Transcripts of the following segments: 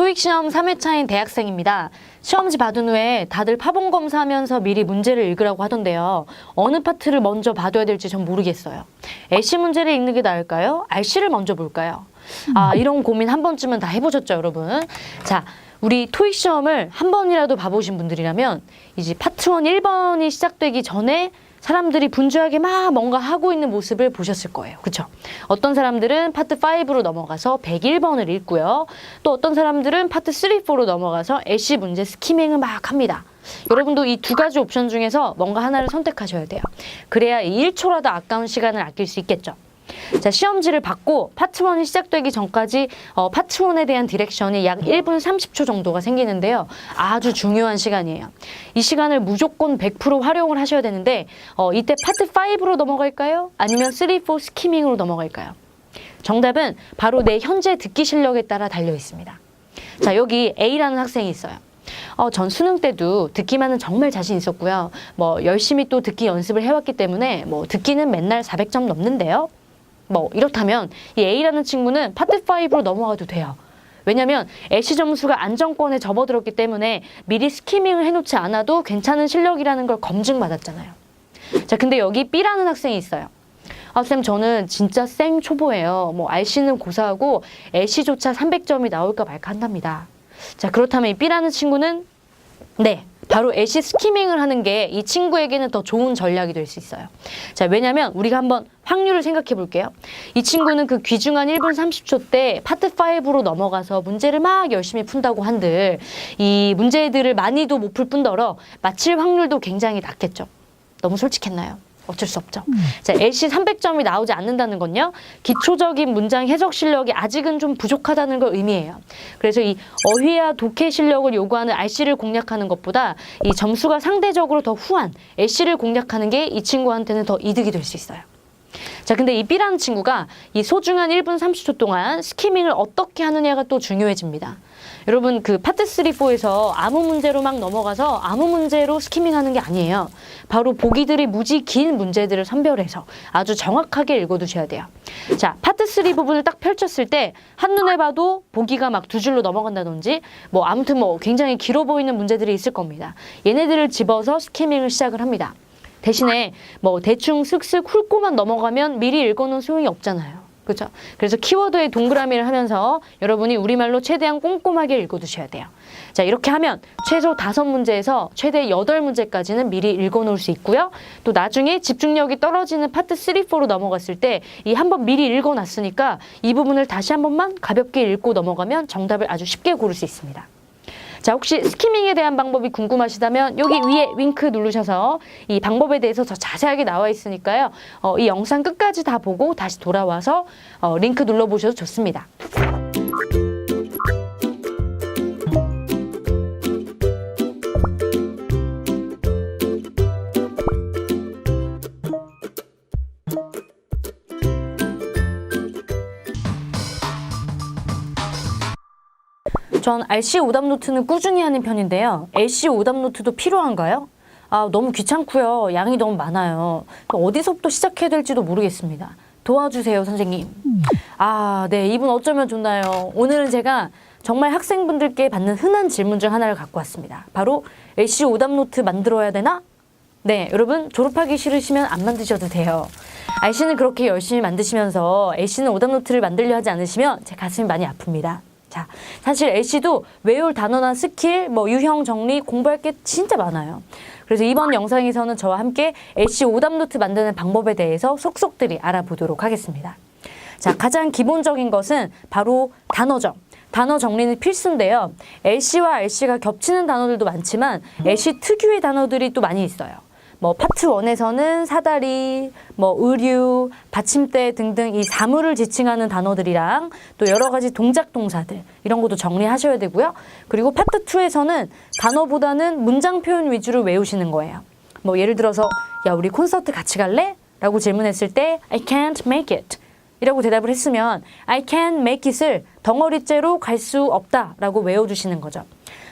토익 시험 3회차인 대학생입니다. 시험지 받은 후에 다들 파본 검사하면서 미리 문제를 읽으라고 하던데요. 어느 파트를 먼저 봐둬야 될지 전 모르겠어요. LC 문제를 읽는 게 나을까요? RC를 먼저 볼까요? 이런 고민 한 번쯤은 다 해보셨죠, 여러분? 자, 우리 토익 시험을 한 번이라도 봐보신 분들이라면 이제 파트 1 1번이 시작되기 전에 사람들이 분주하게 막 뭔가 하고 있는 모습을 보셨을 거예요. 그쵸? 어떤 사람들은 파트 5로 넘어가서 101번을 읽고요. 또 어떤 사람들은 파트 3, 4로 넘어가서 LC 문제 스키밍을 막 합니다. 여러분도 이 두 가지 옵션 중에서 뭔가 하나를 선택하셔야 돼요. 그래야 이 1초라도 아까운 시간을 아낄 수 있겠죠. 자, 시험지를 받고 파트 1이 시작되기 전까지 파트 1에 대한 디렉션이 약 1분 30초 정도가 생기는데요. 아주 중요한 시간이에요. 이 시간을 무조건 100% 활용을 하셔야 되는데 이때 파트 5로 넘어갈까요? 아니면 3, 4 스키밍으로 넘어갈까요? 정답은 바로 내 현재 듣기 실력에 따라 달려 있습니다. 자, 여기 A라는 학생이 있어요. 전 수능 때도 듣기만은 정말 자신 있었고요. 열심히 또 듣기 연습을 해왔기 때문에 듣기는 맨날 400점 넘는데요. 이렇다면 이 A라는 친구는 파트 5로 넘어가도 돼요. 왜냐면 LC 점수가 안정권에 접어들었기 때문에 미리 스키밍을 해놓지 않아도 괜찮은 실력이라는 걸 검증받았잖아요. 자, 근데 여기 B라는 학생이 있어요. 쌤, 저는 진짜 생 초보예요. RC는 고사하고 LC조차 300점이 나올까 말까 한답니다. 자, 그렇다면 이 B라는 친구는 바로 LC 스키밍을 하는 게 이 친구에게는 더 좋은 전략이 될 수 있어요. 자, 왜냐면 우리가 한번 확률을 생각해 볼게요. 이 친구는 그 귀중한 1분 30초 때 파트 5로 넘어가서 문제를 막 열심히 푼다고 한들 이 문제들을 많이도 못 풀 뿐더러 맞힐 확률도 굉장히 낮겠죠. 너무 솔직했나요? 어쩔 수 없죠. 자, LC 300점이 나오지 않는다는 건요, 기초적인 문장 해석 실력이 아직은 좀 부족하다는 걸 의미해요. 그래서 이 어휘와 독해 실력을 요구하는 RC를 공략하는 것보다 이 점수가 상대적으로 더 후한 LC를 공략하는 게 이 친구한테는 더 이득이 될 수 있어요. 자, 근데 이 B라는 친구가 이 소중한 1분 30초 동안 스키밍을 어떻게 하느냐가 또 중요해집니다. 여러분, 그 파트 3, 4에서 아무 문제로 막 넘어가서 아무 문제로 스키밍하는 게 아니에요. 바로 보기들이 무지 긴 문제들을 선별해서 아주 정확하게 읽어두셔야 돼요. 자, 파트 3 부분을 딱 펼쳤을 때 한눈에 봐도 보기가 막 두 줄로 넘어간다든지 아무튼 굉장히 길어 보이는 문제들이 있을 겁니다. 얘네들을 집어서 스키밍을 시작을 합니다. 대신에 대충 슥슥 훑고만 넘어가면 미리 읽어놓은 소용이 없잖아요. 그렇죠? 그래서 키워드의 동그라미를 하면서 여러분이 우리말로 최대한 꼼꼼하게 읽어두셔야 돼요. 자, 이렇게 하면 최소 5문제에서 최대 8문제까지는 미리 읽어놓을 수 있고요. 또 나중에 집중력이 떨어지는 파트 3, 4로 넘어갔을 때 이 한번 미리 읽어놨으니까 이 부분을 다시 한 번만 가볍게 읽고 넘어가면 정답을 아주 쉽게 고를 수 있습니다. 자, 혹시 스키밍에 대한 방법이 궁금하시다면 여기 위에 윙크 누르셔서 이 방법에 대해서 더 자세하게 나와 있으니까요. 이 영상 끝까지 다 보고 다시 돌아와서 링크 눌러보셔도 좋습니다. 전 RC 오답 노트는 꾸준히 하는 편인데요. LC 오답 노트도 필요한가요? 너무 귀찮고요. 양이 너무 많아요. 어디서부터 시작해야 될지도 모르겠습니다. 도와주세요, 선생님. 네, 이분 어쩌면 좋나요? 오늘은 제가 정말 학생분들께 받는 흔한 질문 중 하나를 갖고 왔습니다. 바로 LC 오답 노트 만들어야 되나? 네, 여러분 졸업하기 싫으시면 안 만드셔도 돼요. RC는 그렇게 열심히 만드시면서 LC는 오답 노트를 만들려 하지 않으시면 제 가슴이 많이 아픕니다. 자, 사실 LC도 외울 단어나 스킬, 유형 정리, 공부할 게 진짜 많아요. 그래서 이번 영상에서는 저와 함께 LC 오답 노트 만드는 방법에 대해서 속속들이 알아보도록 하겠습니다. 자, 가장 기본적인 것은 바로 단어죠. 단어 정리는 필수인데요. LC와 RC가 겹치는 단어들도 많지만 LC 특유의 단어들이 또 많이 있어요. 파트 1에서는 사다리, 의류, 받침대 등등 이 사물을 지칭하는 단어들이랑 또 여러 가지 동작 동사들 이런 것도 정리하셔야 되고요. 그리고 파트 2에서는 단어보다는 문장 표현 위주로 외우시는 거예요. 예를 들어서 야, 우리 콘서트 같이 갈래? 라고 질문했을 때 I can't make it 이라고 대답을 했으면 I can't make it을 덩어리째로 갈 수 없다 라고 외워주시는 거죠.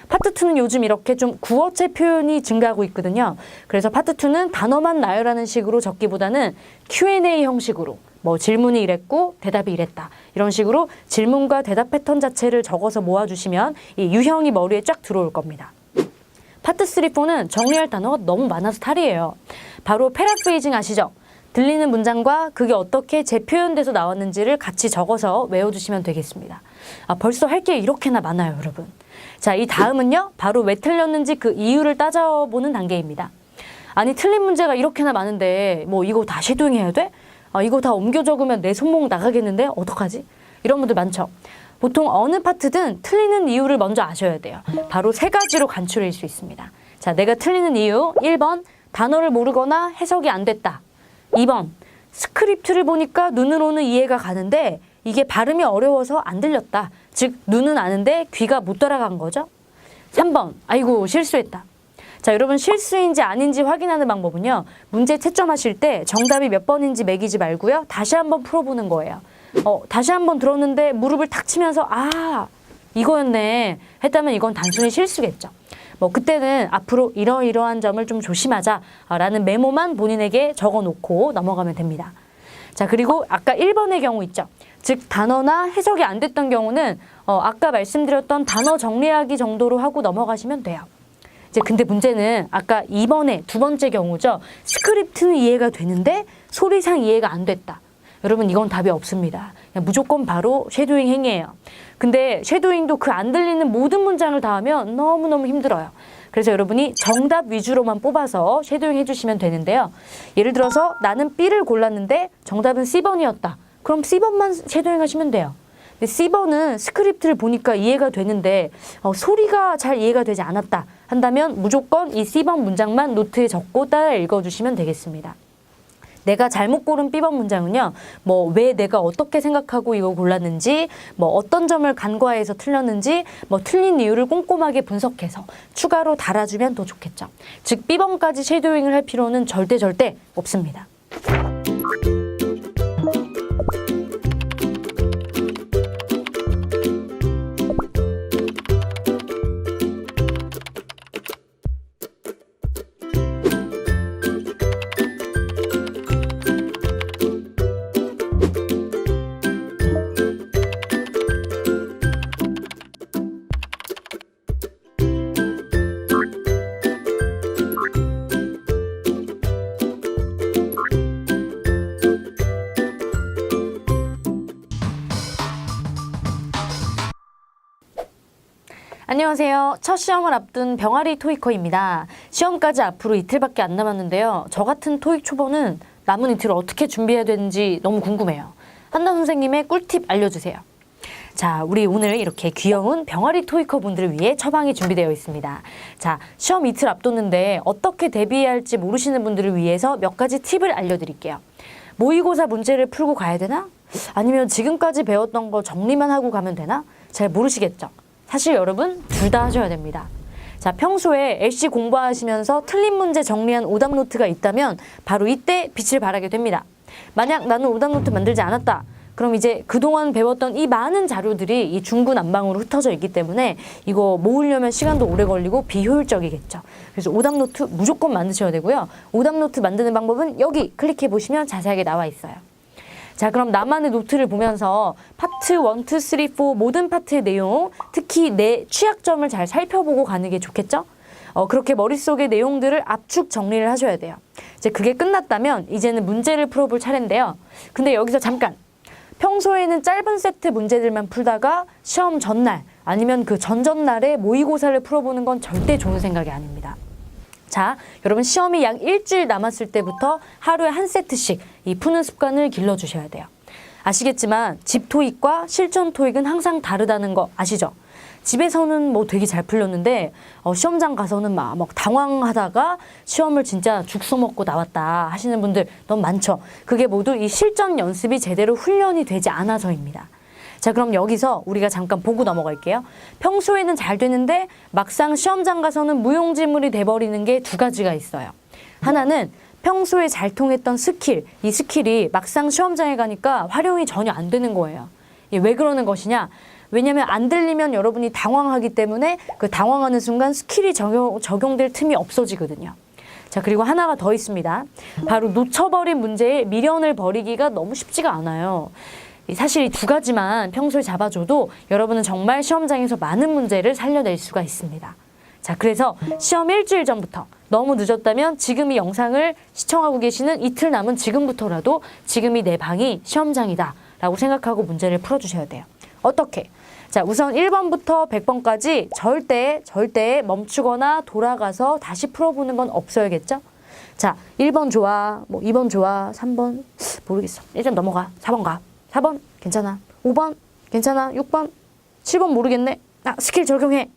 파트 2는 요즘 이렇게 좀 구어체 표현이 증가하고 있거든요. 그래서 파트 2는 단어만 나열하는 식으로 적기보다는 Q&A 형식으로 뭐 질문이 이랬고 대답이 이랬다. 이런 식으로 질문과 대답 패턴 자체를 적어서 모아주시면 이 유형이 머리에 쫙 들어올 겁니다. 파트 3, 4는 정리할 단어가 너무 많아서 탈이에요. 바로 패러프레이징 아시죠? 들리는 문장과 그게 어떻게 재표현돼서 나왔는지를 같이 적어서 외워주시면 되겠습니다. 벌써 할 게 이렇게나 많아요, 여러분. 자, 이 다음은요. 바로 왜 틀렸는지 그 이유를 따져보는 단계입니다. 아니, 틀린 문제가 이렇게나 많은데 뭐 이거 다 쉐도잉해야 돼? 이거 다 옮겨 적으면 내 손목 나가겠는데? 어떡하지? 이런 분들 많죠. 보통 어느 파트든 틀리는 이유를 먼저 아셔야 돼요. 바로 3가지로 간추릴 수 있습니다. 자, 내가 틀리는 이유 1번 단어를 모르거나 해석이 안 됐다. 2번 스크립트를 보니까 눈으로는 이해가 가는데 이게 발음이 어려워서 안 들렸다. 즉 눈은 아는데 귀가 못 따라간 거죠. 3번 아이고 실수했다. 자, 여러분 실수인지 아닌지 확인하는 방법은요. 문제 채점하실 때 정답이 몇 번인지 매기지 말고요. 다시 한번 풀어보는 거예요. 다시 한번 들었는데 무릎을 탁 치면서 이거였네 했다면 이건 단순히 실수겠죠. 뭐 그때는 앞으로 이러이러한 점을 좀 조심하자라는 메모만 본인에게 적어놓고 넘어가면 됩니다. 자, 그리고 아까 1번의 경우 있죠. 즉 단어나 해석이 안 됐던 경우는 아까 말씀드렸던 단어 정리하기 정도로 하고 넘어가시면 돼요. 이제 근데 문제는 아까 2번의 두 번째 경우죠. 스크립트는 이해가 되는데 소리상 이해가 안 됐다. 여러분 이건 답이 없습니다. 그냥 무조건 바로 쉐도잉 행위예요. 근데 쉐도잉도 그 안 들리는 모든 문장을 다 하면 너무너무 힘들어요. 그래서 여러분이 정답 위주로만 뽑아서 쉐도잉 해주시면 되는데요. 예를 들어서 나는 B를 골랐는데 정답은 C번이었다. 그럼 C번만 쉐도잉 하시면 돼요. 근데 C번은 스크립트를 보니까 이해가 되는데 소리가 잘 이해가 되지 않았다 한다면 무조건 이 C번 문장만 노트에 적고 따라 읽어주시면 되겠습니다. 내가 잘못 고른 B번 문장은요. 뭐 왜 내가 어떻게 생각하고 이거 골랐는지, 뭐 어떤 점을 간과해서 틀렸는지, 뭐 틀린 이유를 꼼꼼하게 분석해서 추가로 달아주면 더 좋겠죠. 즉 B번까지 쉐도잉을 할 필요는 절대 없습니다. 안녕하세요. 첫 시험을 앞둔 병아리 토익커입니다. 시험까지 앞으로 이틀밖에 안 남았는데요. 저 같은 토익 초보는 남은 이틀을 어떻게 준비해야 되는지 너무 궁금해요. 한나 선생님의 꿀팁 알려주세요. 자, 우리 오늘 이렇게 귀여운 병아리 토익커 분들을 위해 처방이 준비되어 있습니다. 자, 시험 이틀 앞뒀는데 어떻게 대비해야 할지 모르시는 분들을 위해서 몇 가지 팁을 알려드릴게요. 모의고사 문제를 풀고 가야 되나? 아니면 지금까지 배웠던 거 정리만 하고 가면 되나? 잘 모르시겠죠? 사실 여러분 둘 다 하셔야 됩니다. 자, 평소에 LC 공부하시면서 틀린 문제 정리한 오답 노트가 있다면 바로 이때 빛을 발하게 됩니다. 만약 나는 오답 노트 만들지 않았다. 그럼 이제 그동안 배웠던 이 많은 자료들이 이 중구난방으로 흩어져 있기 때문에 이거 모으려면 시간도 오래 걸리고 비효율적이겠죠. 그래서 오답 노트 무조건 만드셔야 되고요. 오답 노트 만드는 방법은 여기 클릭해 보시면 자세하게 나와 있어요. 자, 그럼 나만의 노트를 보면서 파트 1, 2, 3, 4 모든 파트의 내용, 특히 내 취약점을 잘 살펴보고 가는 게 좋겠죠? 그렇게 머릿속의 내용들을 압축 정리를 하셔야 돼요. 이제 그게 끝났다면 이제는 문제를 풀어볼 차례인데요. 근데 여기서 잠깐! 평소에는 짧은 세트 문제들만 풀다가 시험 전날 아니면 그 전전날에 모의고사를 풀어보는 건 절대 좋은 생각이 아닙니다. 자, 여러분 시험이 약 일주일 남았을 때부터 하루에 한 세트씩 이 푸는 습관을 길러주셔야 돼요. 아시겠지만 집 토익과 실전 토익은 항상 다르다는 거 아시죠? 집에서는 뭐 되게 잘 풀렸는데 시험장 가서는 막 당황하다가 시험을 진짜 죽 써먹고 나왔다 하시는 분들 너무 많죠. 그게 모두 이 실전 연습이 제대로 훈련이 되지 않아서입니다. 자, 그럼 여기서 우리가 잠깐 보고 넘어갈게요. 평소에는 잘 되는데 막상 시험장 가서는 무용지물이 돼버리는 게 두 가지가 있어요. 하나는 평소에 잘 통했던 스킬, 이 스킬이 막상 시험장에 가니까 활용이 전혀 안 되는 거예요. 왜 그러는 것이냐? 왜냐면 안 들리면 여러분이 당황하기 때문에 그 당황하는 순간 스킬이 적용될 틈이 없어지거든요. 자, 그리고 하나가 더 있습니다. 바로 놓쳐버린 문제에 미련을 버리기가 너무 쉽지가 않아요. 사실 이 두 가지만 평소에 잡아줘도 여러분은 정말 시험장에서 많은 문제를 살려낼 수가 있습니다. 자, 그래서 시험 일주일 전부터 너무 늦었다면 지금 이 영상을 시청하고 계시는 이틀 남은 지금부터라도 지금이 내 방이 시험장이다 라고 생각하고 문제를 풀어주셔야 돼요. 어떻게? 자, 우선 1번부터 100번까지 절대 멈추거나 돌아가서 다시 풀어보는 건 없어야겠죠? 자, 1번 좋아, 뭐 2번 좋아, 3번 모르겠어. 1점 넘어가, 4번 가. 4번 괜찮아, 5번 괜찮아, 6번, 7번 모르겠네. 아, 스킬 적용해.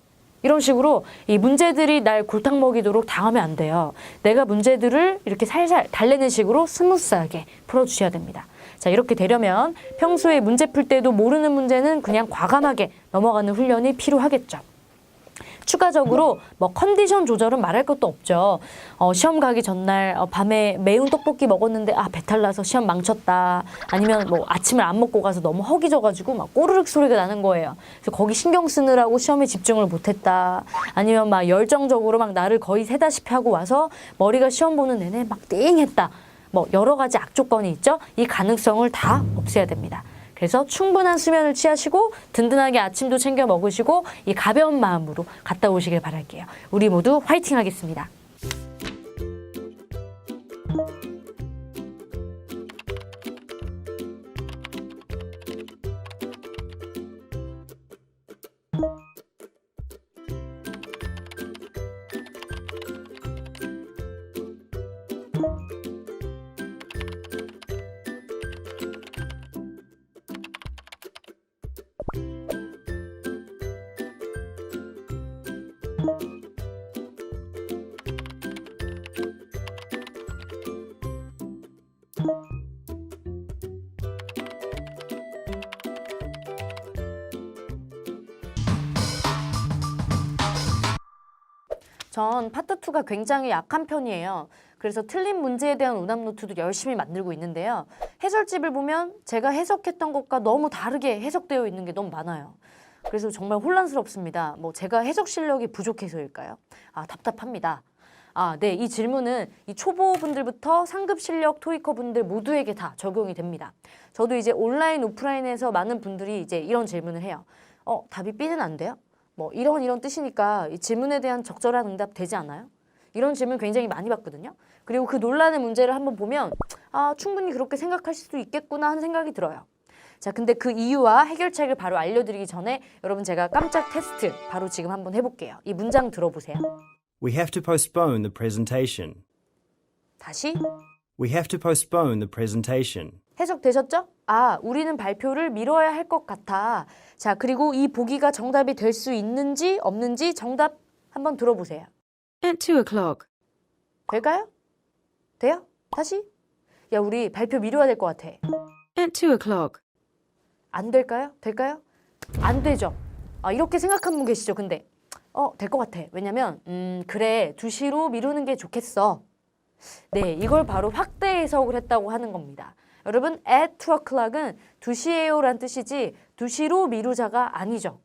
이런 식으로 이 문제들이 날 골탕 먹이도록 당하면 안 돼요. 내가 문제들을 이렇게 살살 달래는 식으로 스무스하게 풀어주셔야 됩니다. 자, 이렇게 되려면 평소에 문제 풀 때도 모르는 문제는 그냥 과감하게 넘어가는 훈련이 필요하겠죠. 추가적으로 뭐 컨디션 조절은 말할 것도 없죠. 시험 가기 전날 밤에 매운 떡볶이 먹었는데 배탈 나서 시험 망쳤다. 아니면 뭐 아침을 안 먹고 가서 너무 허기져가지고 막 꼬르륵 소리가 나는 거예요. 그래서 거기 신경 쓰느라고 시험에 집중을 못했다. 아니면 막 열정적으로 막 나를 거의 새다시피 하고 와서 머리가 시험 보는 내내 막 띵했다. 뭐 여러 가지 악조건이 있죠. 이 가능성을 다 없애야 됩니다. 그래서 충분한 수면을 취하시고 든든하게 아침도 챙겨 먹으시고 이 가벼운 마음으로 갔다 오시길 바랄게요. 우리 모두 화이팅 하겠습니다. 전 파트 2가 굉장히 약한 편이에요. 그래서 틀린 문제에 대한 오답 노트도 열심히 만들고 있는데요. 해설집을 보면 제가 해석했던 것과 너무 다르게 해석되어 있는 게 너무 많아요. 그래서 정말 혼란스럽습니다. 뭐 제가 해석 실력이 부족해서일까요? 답답합니다. 네, 이 질문은 이 초보분들부터 상급 실력 토익커 분들 모두에게 다 적용이 됩니다. 저도 이제 온라인, 오프라인에서 많은 분들이 이제 이런 질문을 해요. 답이 B는 안 돼요? 뭐 이런 뜻이니까 이 질문에 대한 적절한 응답 되지 않아요? 이런 질문 굉장히 많이 받거든요. 그리고 그 논란의 문제를 한번 보면 충분히 그렇게 생각하실 수도 있겠구나 하는 생각이 들어요. 자, 근데 그 이유와 해결책을 바로 알려드리기 전에 여러분 제가 깜짝 테스트 바로 지금 한번 해볼게요. 이 문장 들어보세요. We have to postpone the presentation. 다시. We have to postpone the presentation. 해석되셨죠? 우리는 발표를 미뤄야 할 것 같아. 자, 그리고 이 보기가 정답이 될 수 있는지 없는지 정답 한번 들어보세요. At 2 o'clock. 될까요? 돼요? 다시? 야, 우리 발표 미뤄야 될 것 같아. At 2 o'clock. 안 될까요? 될까요? 안 되죠. 이렇게 생각한 분 계시죠? 근데 될 것 같아. 왜냐면 그래, 2시로 미루는 게 좋겠어. 네, 이걸 바로 확대 해석을 했다고 하는 겁니다. 여러분, at 2 o'clock은 2시에요 란 뜻이지 2시로 미루자가 아니죠.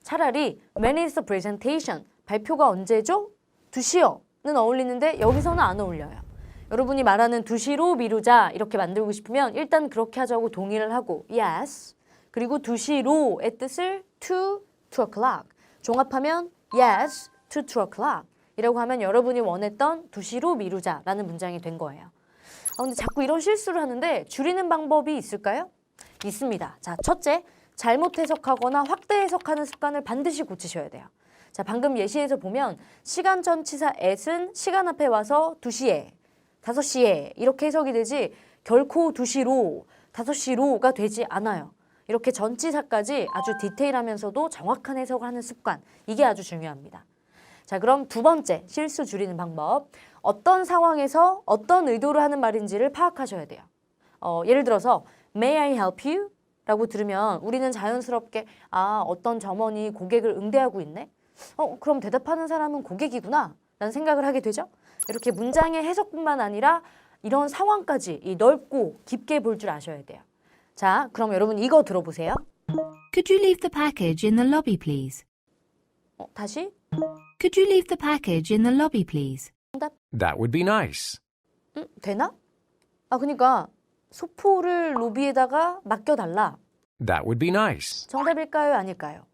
차라리 when is the presentation? 발표가 언제죠? 2시요는 어울리는데 여기서는 안 어울려요. 여러분이 말하는 2시로 미루자 이렇게 만들고 싶으면 일단 그렇게 하자고 동의를 하고 yes. 그리고 2시로의 뜻을 to 2 o'clock. 종합하면 yes to 2 o'clock. 이라고 하면 여러분이 원했던 2시로 미루자라는 문장이 된 거예요. 근데 자꾸 이런 실수를 하는데 줄이는 방법이 있을까요? 있습니다. 자, 첫째, 잘못 해석하거나 확대 해석하는 습관을 반드시 고치셔야 돼요. 자, 방금 예시에서 보면 시간 전치사 at은 시간 앞에 와서 2시에, 5시에 이렇게 해석이 되지 결코 2시로, 5시로가 되지 않아요. 이렇게 전치사까지 아주 디테일하면서도 정확한 해석을 하는 습관, 이게 아주 중요합니다. 자, 그럼 두 번째 실수 줄이는 방법. 어떤 상황에서 어떤 의도로 하는 말인지를 파악하셔야 돼요. 예를 들어서 May I help you? 라고 들으면 우리는 자연스럽게 어떤 점원이 고객을 응대하고 있네? 그럼 대답하는 사람은 고객이구나 라는 생각을 하게 되죠. 이렇게 문장의 해석뿐만 아니라 이런 상황까지 이 넓고 깊게 볼 줄 아셔야 돼요. 자, 그럼 여러분 이거 들어보세요. Could you leave the package in the lobby, please? 다시. Could you leave the package in the lobby, please? 정답. That would be nice. 되나? 그러니까 소포를 로비에다가 맡겨달라. That would be nice. 정답일까요? 아닐까요?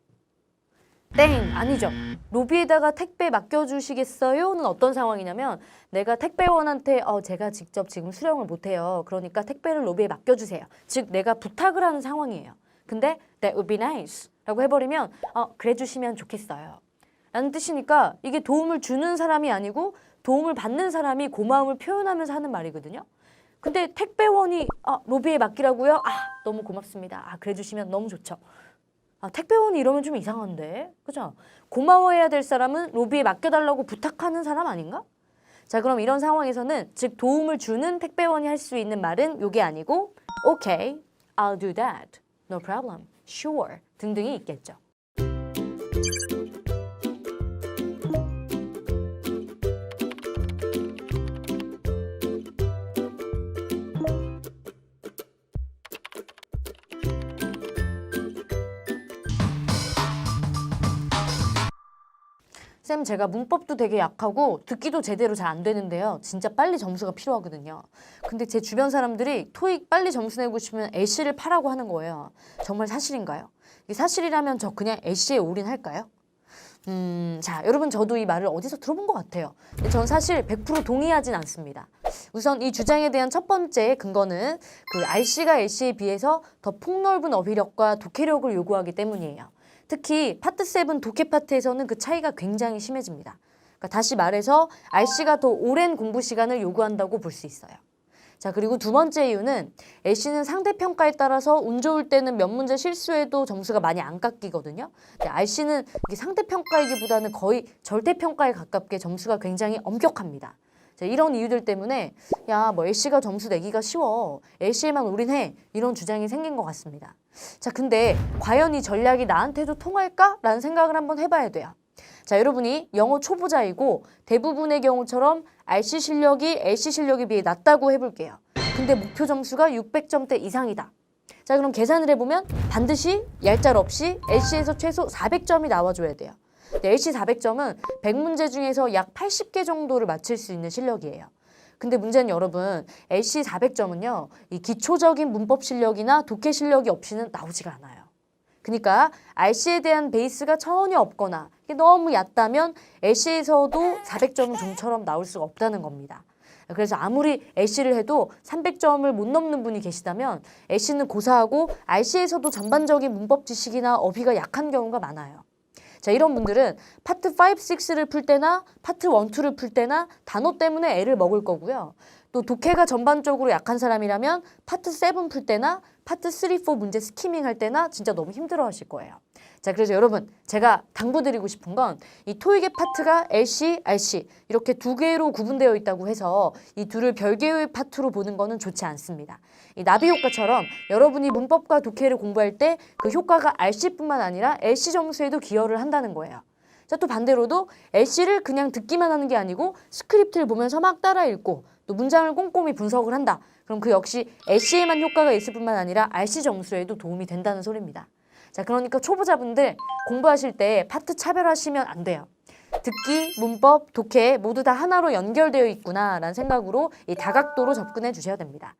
땡! 아니죠. 로비에다가 택배 맡겨주시겠어요?는 어떤 상황이냐면 내가 택배원한테 제가 직접 지금 수령을 못해요. 그러니까 택배를 로비에 맡겨주세요. 즉 내가 부탁을 하는 상황이에요. 근데 that would be nice 라고 해버리면 그래 주시면 좋겠어요. 라는 뜻이니까 이게 도움을 주는 사람이 아니고 도움을 받는 사람이 고마움을 표현하면서 하는 말이거든요. 근데 택배원이 로비에 맡기라고요? 너무 고맙습니다. 그래 주시면 너무 좋죠. 택배원이 이러면 좀 이상한데? 그죠? 고마워해야 될 사람은 로비에 맡겨달라고 부탁하는 사람 아닌가? 자, 그럼 이런 상황에서는 즉 도움을 주는 택배원이 할 수 있는 말은 요게 아니고 Okay, I'll do that. No problem. Sure. 등등이 있겠죠. 쌤, 제가 문법도 되게 약하고 듣기도 제대로 잘 안 되는데요. 진짜 빨리 점수가 필요하거든요. 근데 제 주변 사람들이 토익 빨리 점수 내고 싶으면 애쉬를 파라고 하는 거예요. 정말 사실인가요? 이게 사실이라면 저 그냥 애쉬에 올인할까요? 자, 여러분 저도 이 말을 어디서 들어본 것 같아요. 근데 전 사실 100% 동의하진 않습니다. 우선 이 주장에 대한 첫 번째 근거는 그 RC가 애쉬에 비해서 더 폭넓은 어휘력과 독해력을 요구하기 때문이에요. 특히 파트 7 독해 파트에서는 그 차이가 굉장히 심해집니다. 그러니까 다시 말해서 RC가 더 오랜 공부 시간을 요구한다고 볼 수 있어요. 자, 그리고 두 번째 이유는 애쉬는 상대평가에 따라서 운 좋을 때는 몇 문제 실수해도 점수가 많이 안 깎이거든요. 근데 RC는 이게 상대평가이기보다는 거의 절대평가에 가깝게 점수가 굉장히 엄격합니다. 자, 이런 이유들 때문에 뭐 애쉬가 점수 내기가 쉬워. 애쉬에만 올인해. 이런 주장이 생긴 것 같습니다. 자, 근데 과연 이 전략이 나한테도 통할까? 라는 생각을 한번 해봐야 돼요. 자, 여러분이 영어 초보자이고 대부분의 경우처럼 RC 실력이 애쉬 실력에 비해 낮다고 해볼게요. 근데 목표 점수가 600점대 이상이다. 자, 그럼 계산을 해보면 반드시 얄짤 없이 애쉬에서 최소 400점이 나와줘야 돼요. 애쉬 400점은 100문제 중에서 약 80개 정도를 맞힐 수 있는 실력이에요. 근데 문제는 여러분, 애쉬 400점은요, 이 기초적인 문법 실력이나 독해 실력이 없이는 나오지가 않아요. 그러니까 RC에 대한 베이스가 전혀 없거나 이게 너무 얕다면 애쉬에서도 400점은 좀처럼 나올 수가 없다는 겁니다. 그래서 아무리 애쉬를 해도 300점을 못 넘는 분이 계시다면 애쉬는 고사하고 RC에서도 전반적인 문법 지식이나 어휘가 약한 경우가 많아요. 자, 이런 분들은 파트 5, 6를 풀 때나 파트 1, 2를 풀 때나 단어 때문에 애를 먹을 거고요. 또 독해가 전반적으로 약한 사람이라면 파트 7 풀 때나 파트 3, 4 문제 스키밍 할 때나 진짜 너무 힘들어 하실 거예요. 자, 그래서 여러분 제가 당부드리고 싶은 건 이 토익의 파트가 LC, RC 이렇게 두 개로 구분되어 있다고 해서 이 둘을 별개의 파트로 보는 거는 좋지 않습니다. 이 나비 효과처럼 여러분이 문법과 독해를 공부할 때 그 효과가 RC뿐만 아니라 LC 점수에도 기여를 한다는 거예요. 자, 또 반대로도 LC를 그냥 듣기만 하는 게 아니고 스크립트를 보면서 막 따라 읽고 또 문장을 꼼꼼히 분석을 한다. 그럼 그 역시 LC에만 효과가 있을 뿐만 아니라 RC 점수에도 도움이 된다는 소리입니다. 자, 그러니까 초보자분들 공부하실 때 파트 차별하시면 안 돼요. 듣기, 문법, 독해 모두 다 하나로 연결되어 있구나라는 생각으로 이 다각도로 접근해 주셔야 됩니다.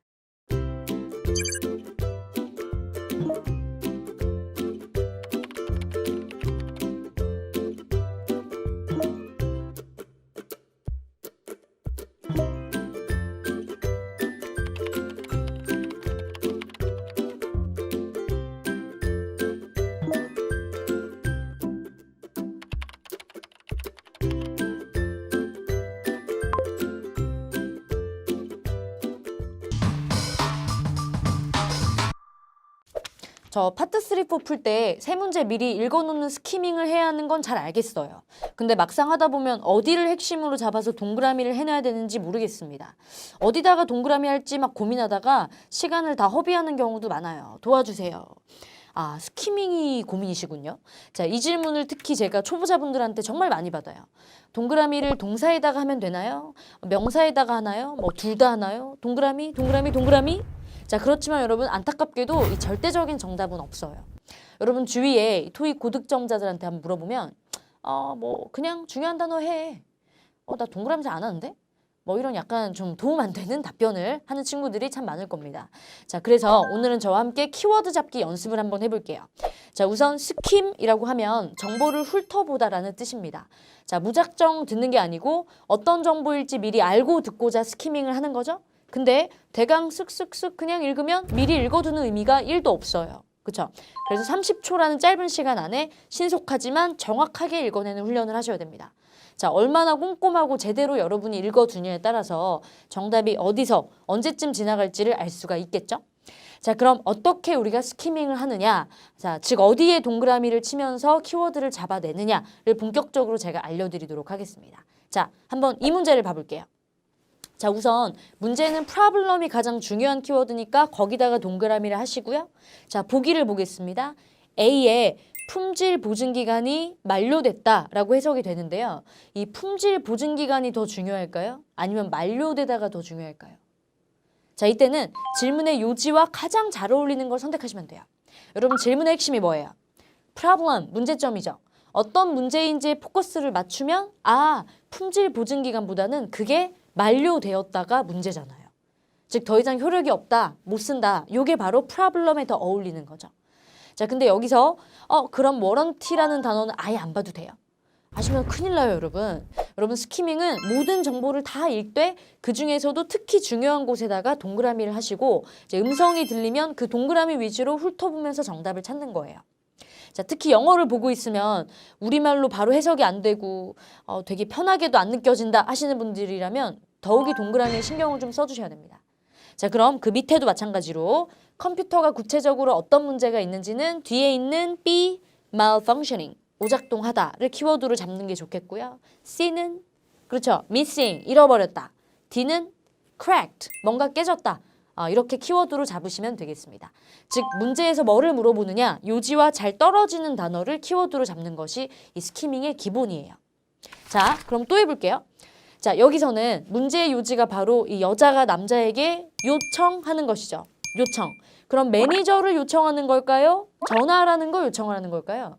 저 파트 3, 4 풀 때 세 문제 미리 읽어놓는 스키밍을 해야 하는 건 잘 알겠어요. 근데 막상 하다 보면 어디를 핵심으로 잡아서 동그라미를 해놔야 되는지 모르겠습니다. 어디다가 동그라미 할지 막 고민하다가 시간을 다 허비하는 경우도 많아요. 도와주세요. 아, 스키밍이 고민이시군요. 자, 이 질문을 특히 제가 초보자분들한테 정말 많이 받아요. 동그라미를 동사에다가 하면 되나요? 명사에다가 하나요? 뭐 둘 다 하나요? 동그라미, 동그라미, 동그라미? 자, 그렇지만 여러분 안타깝게도 이 절대적인 정답은 없어요. 여러분 주위에 토익 고득점자들한테 한번 물어보면 뭐 그냥 중요한 단어 해. 나 동그라미 잘 안 하는데? 뭐 이런 약간 좀 도움 안 되는 답변을 하는 친구들이 참 많을 겁니다. 자, 그래서 오늘은 저와 함께 키워드 잡기 연습을 한번 해볼게요. 자, 우선 스킴이라고 하면 정보를 훑어보다라는 뜻입니다. 자, 무작정 듣는 게 아니고 어떤 정보일지 미리 알고 듣고자 스키밍을 하는 거죠. 근데 대강 쓱쓱쓱 그냥 읽으면 미리 읽어두는 의미가 1도 없어요. 그렇죠? 그래서 30초라는 짧은 시간 안에 신속하지만 정확하게 읽어내는 훈련을 하셔야 됩니다. 자, 얼마나 꼼꼼하고 제대로 여러분이 읽어두냐에 따라서 정답이 어디서 언제쯤 지나갈지를 알 수가 있겠죠? 자, 그럼 어떻게 우리가 스키밍을 하느냐? 자, 즉 어디에 동그라미를 치면서 키워드를 잡아내느냐를 본격적으로 제가 알려드리도록 하겠습니다. 자, 한번 이 문제를 봐볼게요. 자, 우선 문제는 problem이 가장 중요한 키워드니까 거기다가 동그라미를 하시고요. 자, 보기를 보겠습니다. A에 품질 보증 기간이 만료됐다라고 해석이 되는데요. 이 품질 보증 기간이 더 중요할까요? 아니면 만료되다가 더 중요할까요? 자, 이때는 질문의 요지와 가장 잘 어울리는 걸 선택하시면 돼요. 여러분, 질문의 핵심이 뭐예요? problem, 문제점이죠. 어떤 문제인지에 포커스를 맞추면 품질 보증 기간보다는 그게 만료되었다가 문제잖아요. 즉 더 이상 효력이 없다, 못 쓴다. 이게 바로 problem에 더 어울리는 거죠. 자, 근데 여기서 그럼 워런티라는 단어는 아예 안 봐도 돼요. 아시면 큰일 나요, 여러분. 여러분, 스키밍은 모든 정보를 다 읽되 그중에서도 특히 중요한 곳에다가 동그라미를 하시고 이제 음성이 들리면 그 동그라미 위주로 훑어보면서 정답을 찾는 거예요. 자, 특히 영어를 보고 있으면 우리말로 바로 해석이 안 되고 되게 편하게도 안 느껴진다 하시는 분들이라면 더욱이 동그라미에 신경을 좀 써주셔야 됩니다. 자, 그럼 그 밑에도 마찬가지로 컴퓨터가 구체적으로 어떤 문제가 있는지는 뒤에 있는 B, malfunctioning, 오작동하다를 키워드로 잡는 게 좋겠고요. C는 그렇죠, missing, 잃어버렸다. D는 cracked, 뭔가 깨졌다. 이렇게 키워드로 잡으시면 되겠습니다. 즉 문제에서 뭐를 물어보느냐, 요지와 잘 떨어지는 단어를 키워드로 잡는 것이 이 스키밍의 기본이에요. 자, 그럼 또 해볼게요. 자, 여기서는 문제의 요지가 바로 이 여자가 남자에게 요청하는 것이죠. 요청. 그럼 매니저를 요청하는 걸까요? 전화라는 걸 요청하는 걸까요?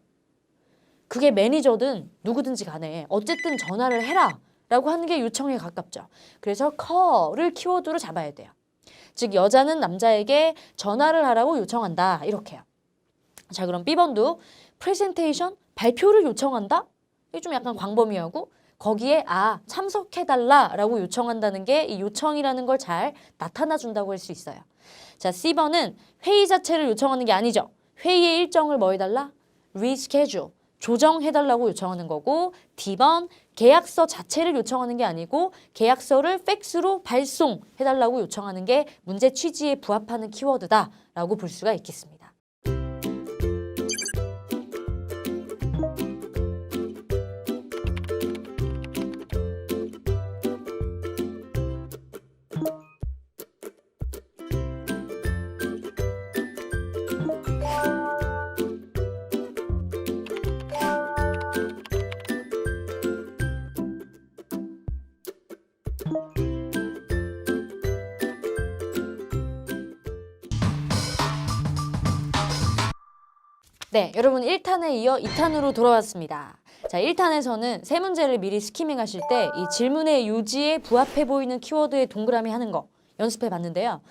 그게 매니저든 누구든지 간에 어쨌든 전화를 해라 라고 하는 게 요청에 가깝죠. 그래서 call을 키워드로 잡아야 돼요. 즉 여자는 남자에게 전화를 하라고 요청한다. 이렇게요. 자, 그럼 B번도 presentation, 발표를 요청한다? 이게 좀 약간 광범위하고 거기에 참석해달라라고 요청한다는 게 이 요청이라는 걸 잘 나타나 준다고 할 수 있어요. 자, C번은 회의 자체를 요청하는 게 아니죠. 회의의 일정을 뭐 해달라? reschedule, 조정해달라고 요청하는 거고, D번 계약서 자체를 요청하는 게 아니고 계약서를 팩스로 발송해달라고 요청하는 게 문제 취지에 부합하는 키워드다라고 볼 수가 있겠습니다. 네, 여러분 1탄에 이어 2탄으로 돌아왔습니다. 자, 1탄에서는 세 문제를 미리 스키밍 하실 때 이 질문의 요지에 부합해 보이는 키워드에 동그라미 하는 거 연습해 봤는데요.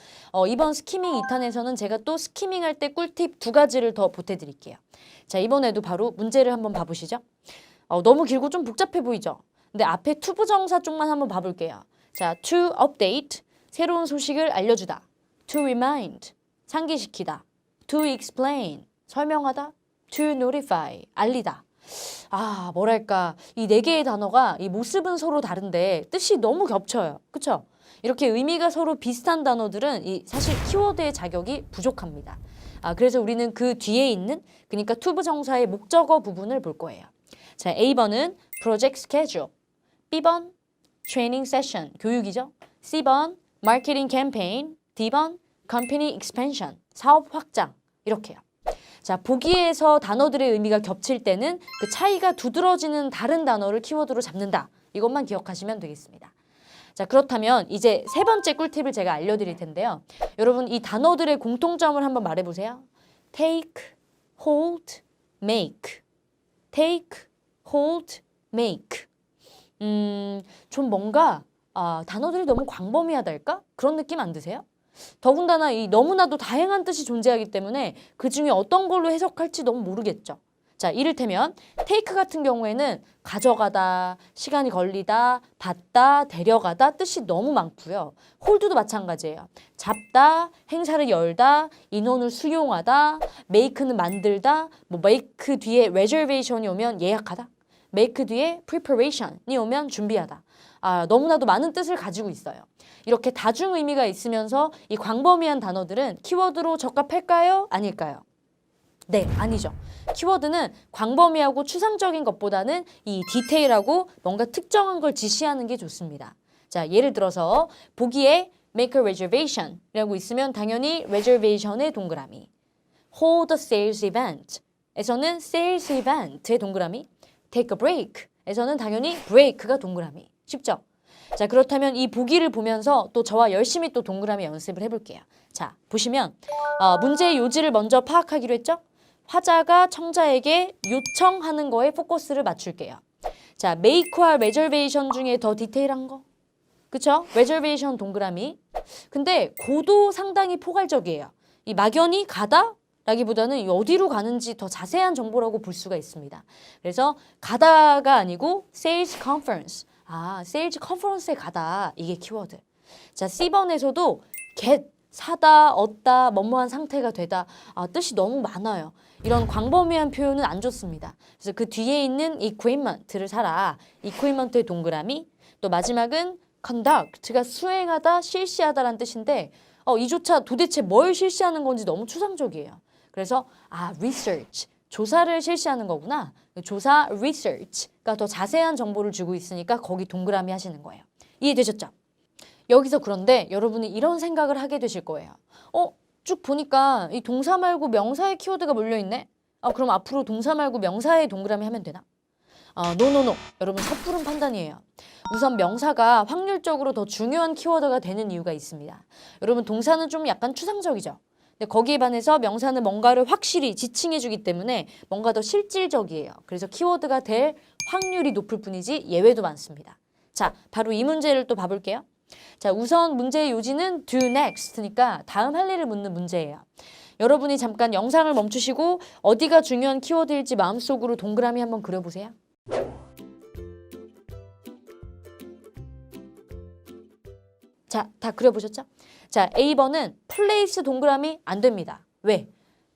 이번 스키밍 2탄에서는 제가 또 스키밍 할 때 꿀팁 2가지를 더 보태드릴게요. 자, 이번에도 바로 문제를 한번 봐보시죠. 너무 길고 좀 복잡해 보이죠? 근데 앞에 to 부정사 쪽만 한번 봐볼게요. 자, to update, 새로운 소식을 알려주다. to remind, 상기시키다. to explain, 설명하다. to notify, 알리다. 뭐랄까, 이 4개의 단어가 이 모습은 서로 다른데 뜻이 너무 겹쳐요. 그쵸? 이렇게 의미가 서로 비슷한 단어들은 사실 키워드의 자격이 부족합니다. 그래서 우리는 그 뒤에 있는, 그러니까 to 부정사의 목적어 부분을 볼 거예요. 자, A번은 project schedule, B번 training session, 교육이죠. C번 marketing campaign, D번 company expansion, 사업 확장, 이렇게요. 자, 보기에서 단어들의 의미가 겹칠 때는 그 차이가 두드러지는 다른 단어를 키워드로 잡는다. 이것만 기억하시면 되겠습니다. 자, 그렇다면 이제 세 번째 꿀팁을 제가 알려드릴 텐데요. 여러분, 이 단어들의 공통점을 한번 말해보세요. take, hold, make. take, hold, make. 좀 뭔가 단어들이 너무 광범위하달까? 그런 느낌 안 드세요? 더군다나 이 너무나도 다양한 뜻이 존재하기 때문에 그 중에 어떤 걸로 해석할지 너무 모르겠죠. 자, 이를테면 take 같은 경우에는 가져가다, 시간이 걸리다, 받다, 데려가다 뜻이 너무 많고요. hold도 마찬가지예요. 잡다, 행사를 열다, 인원을 수용하다, make는 만들다, 뭐 make 뒤에 reservation이 오면 예약하다, make 뒤에 preparation이 오면 준비하다. 너무나도 많은 뜻을 가지고 있어요. 이렇게 다중 의미가 있으면서 이 광범위한 단어들은 키워드로 적합할까요? 아닐까요? 네, 아니죠. 키워드는 광범위하고 추상적인 것보다는 이 디테일하고 뭔가 특정한 걸 지시하는 게 좋습니다. 자, 예를 들어서 보기에 make a reservation 이라고 있으면 당연히 reservation의 동그라미, hold a sales event 에서는 sales event의 동그라미, take a break 에서는 당연히 break가 동그라미. 쉽죠? 자, 그렇다면 이 보기를 보면서 또 저와 열심히 또 동그라미 연습을 해볼게요. 자, 보시면 문제의 요지를 먼저 파악하기로 했죠? 화자가 청자에게 요청하는 거에 포커스를 맞출게요. 자, make와 reservation 중에 더 디테일한 거. 그쵸? reservation 동그라미. 근데 고도 상당히 포괄적이에요. 이 막연히 가다? 라기보다는 어디로 가는지 더 자세한 정보라고 볼 수가 있습니다. 그래서 가다가 아니고 sales conference. 세일즈 컨퍼런스에 가다. 이게 키워드. 자, C번에서도 get, 사다, 얻다, 뭐뭐한 상태가 되다. 뜻이 너무 많아요. 이런 광범위한 표현은 안 좋습니다. 그래서 그 뒤에 있는 equipment를 사라. equipment의 동그라미. 또 마지막은 conduct가 수행하다, 실시하다라는 뜻인데 이조차 도대체 뭘 실시하는 건지 너무 추상적이에요. 그래서 research. 조사를 실시하는 거구나. 조사 research가 더 자세한 정보를 주고 있으니까 거기 동그라미 하시는 거예요. 이해되셨죠? 여기서 그런데 여러분이 이런 생각을 하게 되실 거예요. 쭉 보니까 이 동사 말고 명사의 키워드가 몰려있네? 그럼 앞으로 동사 말고 명사의 동그라미 하면 되나? 노노노. 여러분 섣부른 판단이에요. 우선 명사가 확률적으로 더 중요한 키워드가 되는 이유가 있습니다. 여러분 동사는 좀 약간 추상적이죠? 근데 거기에 반해서 명사는 뭔가를 확실히 지칭해주기 때문에 뭔가 더 실질적이에요. 그래서 키워드가 될 확률이 높을 뿐이지 예외도 많습니다. 자, 바로 이 문제를 또 봐볼게요. 자, 우선 문제의 요지는 do next니까 다음 할 일을 묻는 문제예요. 여러분이 잠깐 영상을 멈추시고 어디가 중요한 키워드일지 마음속으로 동그라미 한번 그려보세요. 자, 다 그려보셨죠? 자, A번은 place 동그라미 안 됩니다. 왜?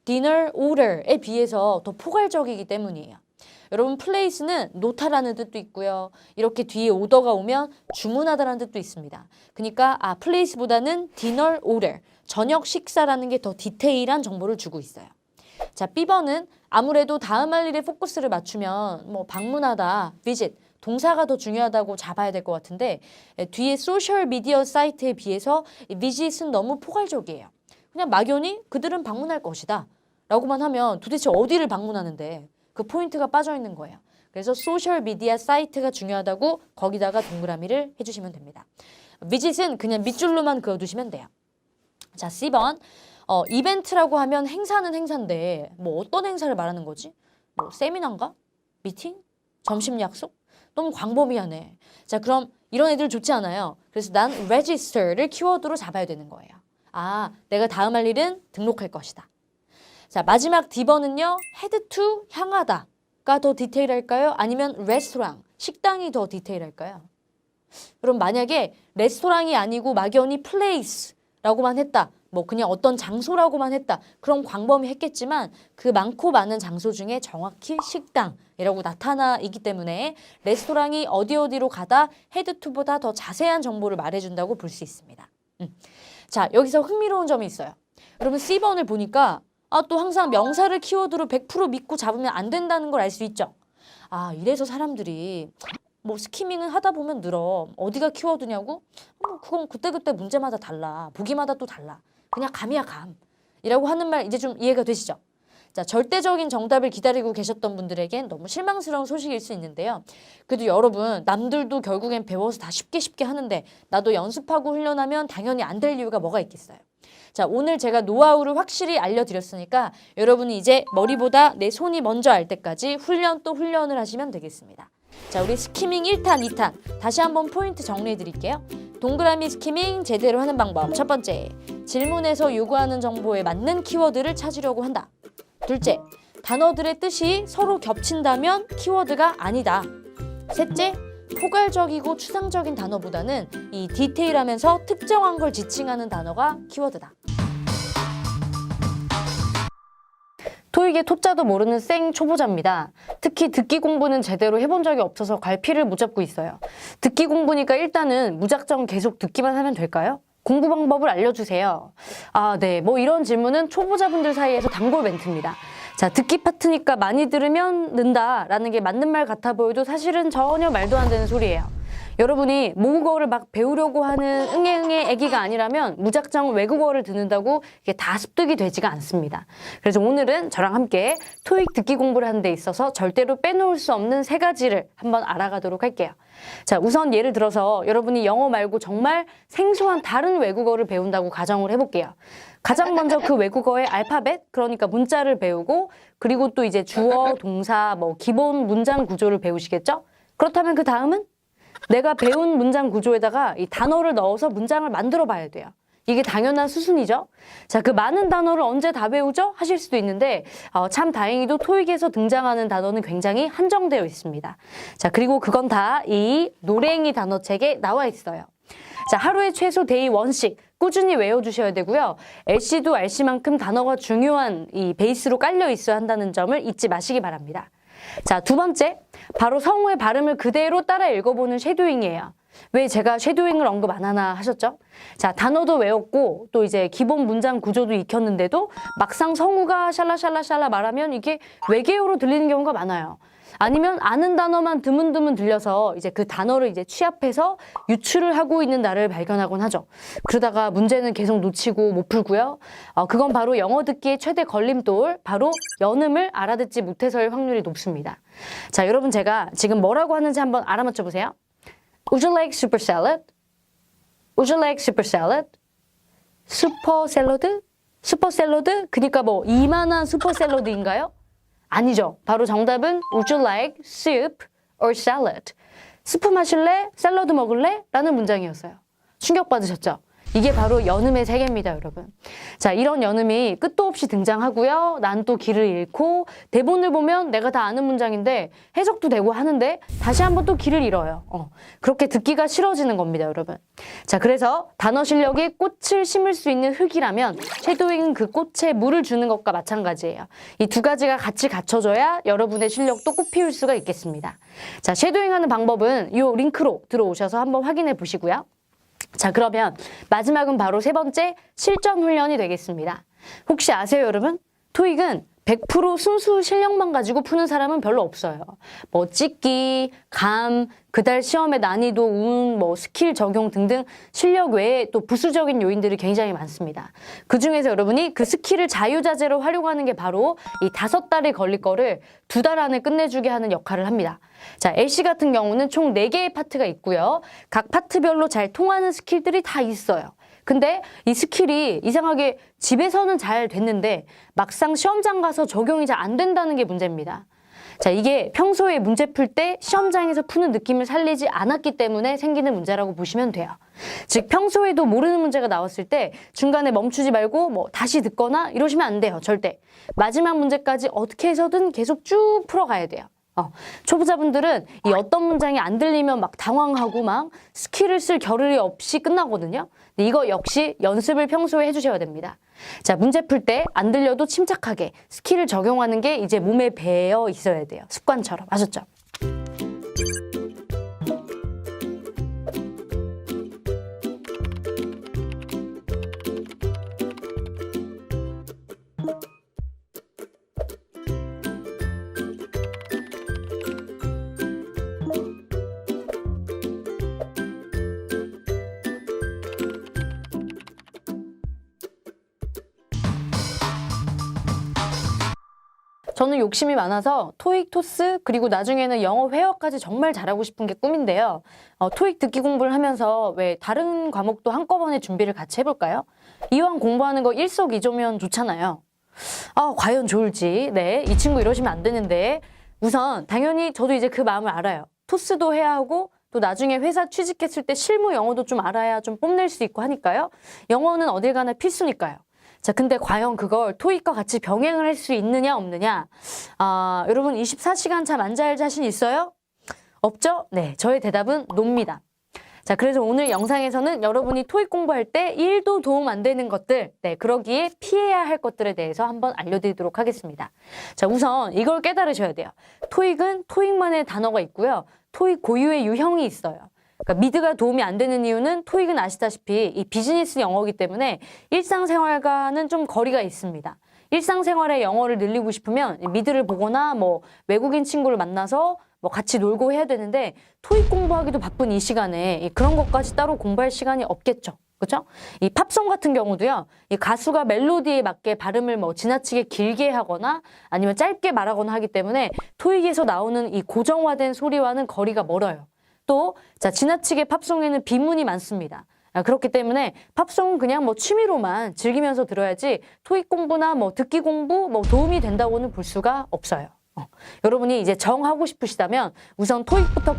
dinner order에 비해서 더 포괄적이기 때문이에요. 여러분 place는 놓다라는 뜻도 있고요. 이렇게 뒤에 오더가 오면 주문하다라는 뜻도 있습니다. 그러니까 place보다는 dinner order, 저녁 식사라는 게 더 디테일한 정보를 주고 있어요. 자, B번은 아무래도 다음 할 일에 포커스를 맞추면 뭐 방문하다, visit, 동사가 더 중요하다고 잡아야 될 것 같은데 뒤에 소셜 미디어 사이트에 비해서 visit은 너무 포괄적이에요. 그냥 막연히 그들은 방문할 것이다 라고만 하면 도대체 어디를 방문하는데 그 포인트가 빠져 있는 거예요. 그래서 소셜 미디어 사이트가 중요하다고 거기다가 동그라미를 해주시면 됩니다. visit은 그냥 밑줄로만 그어두시면 돼요. 자, C번. 이벤트라고 하면 행사는 행사인데 뭐 어떤 행사를 말하는 거지? 뭐 세미나인가? 미팅? 점심 약속? 너무 광범위하네. 자, 그럼 이런 애들 좋지 않아요. 그래서 난 register를 키워드로 잡아야 되는 거예요. 내가 다음 할 일은 등록할 것이다. 자, 마지막 D번은요. head to, 향하다가 더 디테일할까요? 아니면 restaurant, 식당이 더 디테일할까요? 그럼 만약에 레스토랑이 아니고 막연히 place라고만 했다. 뭐 그냥 어떤 장소라고만 했다. 그럼 광범위했겠지만 그 많고 많은 장소 중에 정확히 식당이라고 나타나 있기 때문에 레스토랑이 어디로 가다 head to보다 더 자세한 정보를 말해준다고 볼 수 있습니다. 자, 여기서 흥미로운 점이 있어요. 여러분 C번을 보니까 또 항상 명사를 키워드로 100% 믿고 잡으면 안 된다는 걸 알 수 있죠. 이래서 사람들이 뭐 스키밍은 하다 보면 늘어. 어디가 키워드냐고? 그건 그때그때 문제마다 달라. 보기마다 또 달라. 그냥 감이야 감. 이라고 하는 말 이제 좀 이해가 되시죠? 자, 절대적인 정답을 기다리고 계셨던 분들에겐 너무 실망스러운 소식일 수 있는데요. 그래도 여러분, 남들도 결국엔 배워서 다 쉽게 하는데 나도 연습하고 훈련하면 당연히 안 될 이유가 뭐가 있겠어요. 자, 오늘 제가 노하우를 확실히 알려드렸으니까 여러분이 이제 머리보다 내 손이 먼저 알 때까지 훈련을 하시면 되겠습니다. 자, 우리 스키밍 1탄, 2탄 다시 한번 포인트 정리해 드릴게요. 동그라미 스키밍 제대로 하는 방법. 첫 번째, 질문에서 요구하는 정보에 맞는 키워드를 찾으려고 한다. 둘째, 단어들의 뜻이 서로 겹친다면 키워드가 아니다. 셋째, 포괄적이고 추상적인 단어보다는 이 디테일하면서 특정한 걸 지칭하는 단어가 키워드다. 토익의 토자도 모르는 생 초보자입니다. 특히 듣기 공부는 제대로 해본 적이 없어서 갈피를 못 잡고 있어요. 듣기 공부니까 일단은 무작정 계속 듣기만 하면 될까요? 공부 방법을 알려주세요. 아, 네. 뭐 이런 질문은 초보자분들 사이에서 단골 멘트입니다. 자, 듣기 파트니까 많이 들으면 는다라는 게 맞는 말 같아 보여도 사실은 전혀 말도 안 되는 소리예요. 여러분이 모국어를 막 배우려고 하는 응애응애 애기가 아니라면 무작정 외국어를 듣는다고 이게 다 습득이 되지가 않습니다. 그래서 오늘은 저랑 함께 토익 듣기 공부를 하는 데 있어서 절대로 빼놓을 수 없는 3가지를 한번 알아가도록 할게요. 자, 우선 예를 들어서 여러분이 영어 말고 정말 생소한 다른 외국어를 배운다고 가정을 해볼게요. 가장 먼저 그 외국어의 알파벳, 그러니까 문자를 배우고 그리고 또 이제 주어, 동사, 뭐 기본 문장 구조를 배우시겠죠? 그렇다면 그 다음은 내가 배운 문장 구조에다가 이 단어를 넣어서 문장을 만들어 봐야 돼요. 이게 당연한 수순이죠. 자, 그 많은 단어를 언제 다 배우죠? 하실 수도 있는데 참 다행히도 토익에서 등장하는 단어는 굉장히 한정되어 있습니다. 자, 그리고 그건 다 이 노랭이 단어책에 나와 있어요. 자, 하루에 최소 데이 1씩 꾸준히 외워주셔야 되고요. LC도 RC만큼 단어가 중요한 이 베이스로 깔려 있어야 한다는 점을 잊지 마시기 바랍니다. 자, 두 번째, 바로 성우의 발음을 그대로 따라 읽어보는 쉐도잉이에요. 왜 제가 쉐도잉을 언급 안 하나 하셨죠? 자, 단어도 외웠고 또 이제 기본 문장 구조도 익혔는데도 막상 성우가 샬라샬라샬라 말하면 이게 외계어로 들리는 경우가 많아요. 아니면 아는 단어만 드문드문 들려서 이제 그 단어를 이제 취합해서 유추를 하고 있는 나를 발견하곤 하죠. 그러다가 문제는 계속 놓치고 못 풀고요. 그건 바로 영어 듣기의 최대 걸림돌, 바로 연음을 알아듣지 못해서일 확률이 높습니다. 자, 여러분 제가 지금 뭐라고 하는지 한번 알아맞혀 보세요. Would you like super salad? Would you like super salad? 슈퍼 샐러드? 슈퍼 샐러드? 그러니까 뭐 이만한 슈퍼 샐러드인가요? 아니죠. 바로 정답은 Would you like soup or salad? 스프 마실래? 샐러드 먹을래? 라는 문장이었어요. 충격받으셨죠? 이게 바로 연음의 세계입니다, 여러분. 자, 이런 연음이 끝도 없이 등장하고요. 난 또 길을 잃고 대본을 보면 내가 다 아는 문장인데 해석도 되고 하는데 다시 한번 또 길을 잃어요. 그렇게 듣기가 싫어지는 겁니다, 여러분. 자, 그래서 단어 실력이 꽃을 심을 수 있는 흙이라면 쉐도잉은 그 꽃에 물을 주는 것과 마찬가지예요. 이 두 가지가 같이 갖춰져야 여러분의 실력도 꽃피울 수가 있겠습니다. 자, 쉐도잉하는 방법은 이 링크로 들어오셔서 한번 확인해 보시고요. 자, 그러면 마지막은 바로 3번째 실전 훈련이 되겠습니다. 혹시 아세요, 여러분? 토익은 100% 순수 실력만 가지고 푸는 사람은 별로 없어요. 뭐 찍기, 감, 그달 시험의 난이도, 운, 뭐 스킬 적용 등등 실력 외에 또 부수적인 요인들이 굉장히 많습니다. 그중에서 여러분이 그 스킬을 자유자재로 활용하는 게 바로 이 5달이 걸릴 거를 2달 안에 끝내주게 하는 역할을 합니다. 자, LC 같은 경우는 총 4개의 파트가 있고요. 각 파트별로 잘 통하는 스킬들이 다 있어요. 근데 이 스킬이 이상하게 집에서는 잘 됐는데 막상 시험장 가서 적용이 잘 안 된다는 게 문제입니다. 자, 이게 평소에 문제 풀 때 시험장에서 푸는 느낌을 살리지 않았기 때문에 생기는 문제라고 보시면 돼요. 즉, 평소에도 모르는 문제가 나왔을 때 중간에 멈추지 말고 뭐 다시 듣거나 이러시면 안 돼요. 절대. 마지막 문제까지 어떻게 해서든 계속 쭉 풀어가야 돼요. 초보자분들은 이 어떤 문장이 안 들리면 막 당황하고 막 스킬을 쓸 겨를이 없이 끝나거든요. 근데 이거 역시 연습을 평소에 해주셔야 됩니다. 자, 문제 풀 때 안 들려도 침착하게 스킬을 적용하는 게 이제 몸에 배어 있어야 돼요. 습관처럼. 아셨죠? 저는 욕심이 많아서 토익, 토스, 그리고 나중에는 영어 회화까지 정말 잘하고 싶은 게 꿈인데요. 토익 듣기 공부를 하면서 왜 다른 과목도 한꺼번에 준비를 같이 해볼까요? 이왕 공부하는 거 일석이조면 좋잖아요. 과연 좋을지. 네, 이 친구 이러시면 안 되는데 우선 당연히 저도 이제 그 마음을 알아요. 토스도 해야 하고 또 나중에 회사 취직했을 때 실무 영어도 좀 알아야 좀 뽐낼 수 있고 하니까요. 영어는 어딜 가나 필수니까요. 자, 근데 과연 그걸 토익과 같이 병행을 할 수 있느냐 없느냐? 여러분 24시간 잠 안 잘 자신 있어요? 없죠? 네, 저의 대답은 노입니다. 자, 그래서 오늘 영상에서는 여러분이 토익 공부할 때 1도 도움 안 되는 것들, 네, 그러기에 피해야 할 것들에 대해서 한번 알려드리도록 하겠습니다. 자, 우선 이걸 깨달으셔야 돼요. 토익은 토익만의 단어가 있고요. 토익 고유의 유형이 있어요. 그러니까 미드가 도움이 안 되는 이유는 토익은 아시다시피 이 비즈니스 영어이기 때문에 일상생활과는 좀 거리가 있습니다. 일상생활의 영어를 늘리고 싶으면 미드를 보거나 뭐 외국인 친구를 만나서 뭐 같이 놀고 해야 되는데 토익 공부하기도 바쁜 이 시간에 그런 것까지 따로 공부할 시간이 없겠죠. 그렇죠? 이 팝송 같은 경우도요. 이 가수가 멜로디에 맞게 발음을 뭐 지나치게 길게 하거나 아니면 짧게 말하거나 하기 때문에 토익에서 나오는 이 고정화된 소리와는 거리가 멀어요. 또 자, 지나치게 팝송에는 비문이 많습니다. 그렇기 때문에 팝송은 그냥 뭐 취미로만 즐기면서 들어야지 토익 공부나 뭐 듣기 공부 뭐 도움이 된다고는 볼 수가 없어요. 여러분이 이제 정하고 싶으시다면 우선 토익부터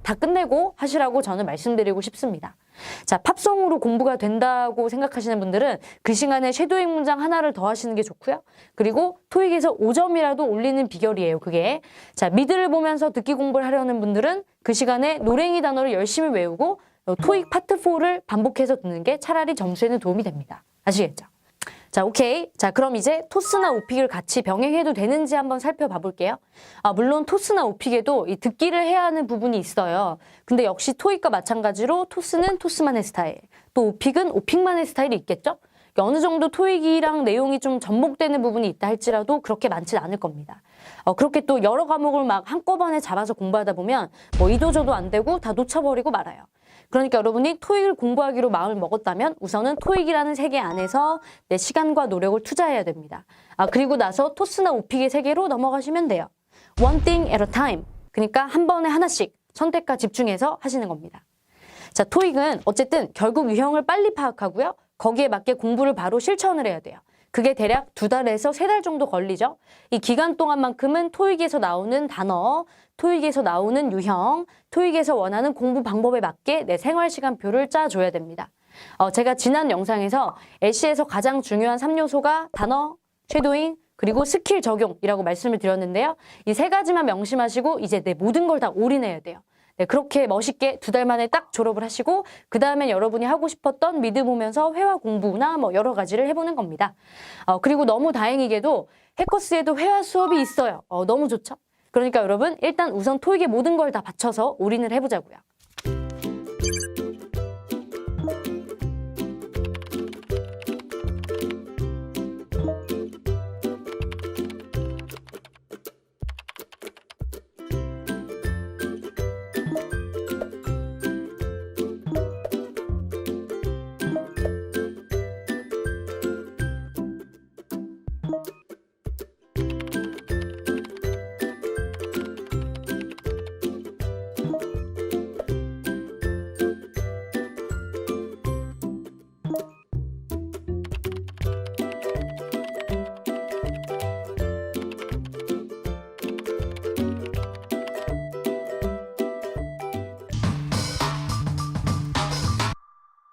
다 끝내고 하시라고 저는 말씀드리고 싶습니다. 자, 팝송으로 공부가 된다고 생각하시는 분들은 그 시간에 쉐도잉 문장 하나를 더 하시는 게 좋고요. 그리고 토익에서 5점이라도 올리는 비결이에요, 그게. 자, 미드를 보면서 듣기 공부를 하려는 분들은 그 시간에 노랭이 단어를 열심히 외우고 토익 파트 4를 반복해서 듣는 게 차라리 점수에는 도움이 됩니다. 아시겠죠? 자, 오케이. 자, 그럼 이제 토스나 오픽을 같이 병행해도 되는지 한번 살펴봐 볼게요. 물론 토스나 오픽에도 이 듣기를 해야 하는 부분이 있어요. 근데 역시 토익과 마찬가지로 토스는 토스만의 스타일, 또 오픽은 오픽만의 스타일이 있겠죠? 어느 정도 토익이랑 내용이 좀 접목되는 부분이 있다 할지라도 그렇게 많지는 않을 겁니다. 그렇게 또 여러 과목을 막 한꺼번에 잡아서 공부하다 보면 뭐 이도 저도 안 되고 다 놓쳐버리고 말아요. 그러니까 여러분이 토익을 공부하기로 마음을 먹었다면 우선은 토익이라는 세계 안에서 내 시간과 노력을 투자해야 됩니다. 그리고 나서 토스나 오픽의 세계로 넘어가시면 돼요. One thing at a time. 그러니까 한 번에 하나씩 선택과 집중해서 하시는 겁니다. 자, 토익은 어쨌든 결국 유형을 빨리 파악하고요. 거기에 맞게 공부를 바로 실천을 해야 돼요. 그게 대략 2달에서 3달 정도 걸리죠. 이 기간 동안만큼은 토익에서 나오는 단어, 토익에서 나오는 유형, 토익에서 원하는 공부 방법에 맞게 내 생활 시간표를 짜줘야 됩니다. 제가 지난 영상에서 애쉬에서 가장 중요한 3요소가 단어, 쉐도잉, 그리고 스킬 적용이라고 말씀을 드렸는데요. 이 3가지만 명심하시고 이제 내 모든 걸 다 올인해야 돼요. 네, 그렇게 멋있게 2달 만에 딱 졸업을 하시고 그 다음엔 여러분이 하고 싶었던 미드 보면서 회화 공부나 뭐 여러 가지를 해보는 겁니다. 그리고 너무 다행이게도 해커스에도 회화 수업이 있어요. 너무 좋죠? 그러니까 여러분 일단 우선 토익의 모든 걸 다 바쳐서 올인을 해보자고요.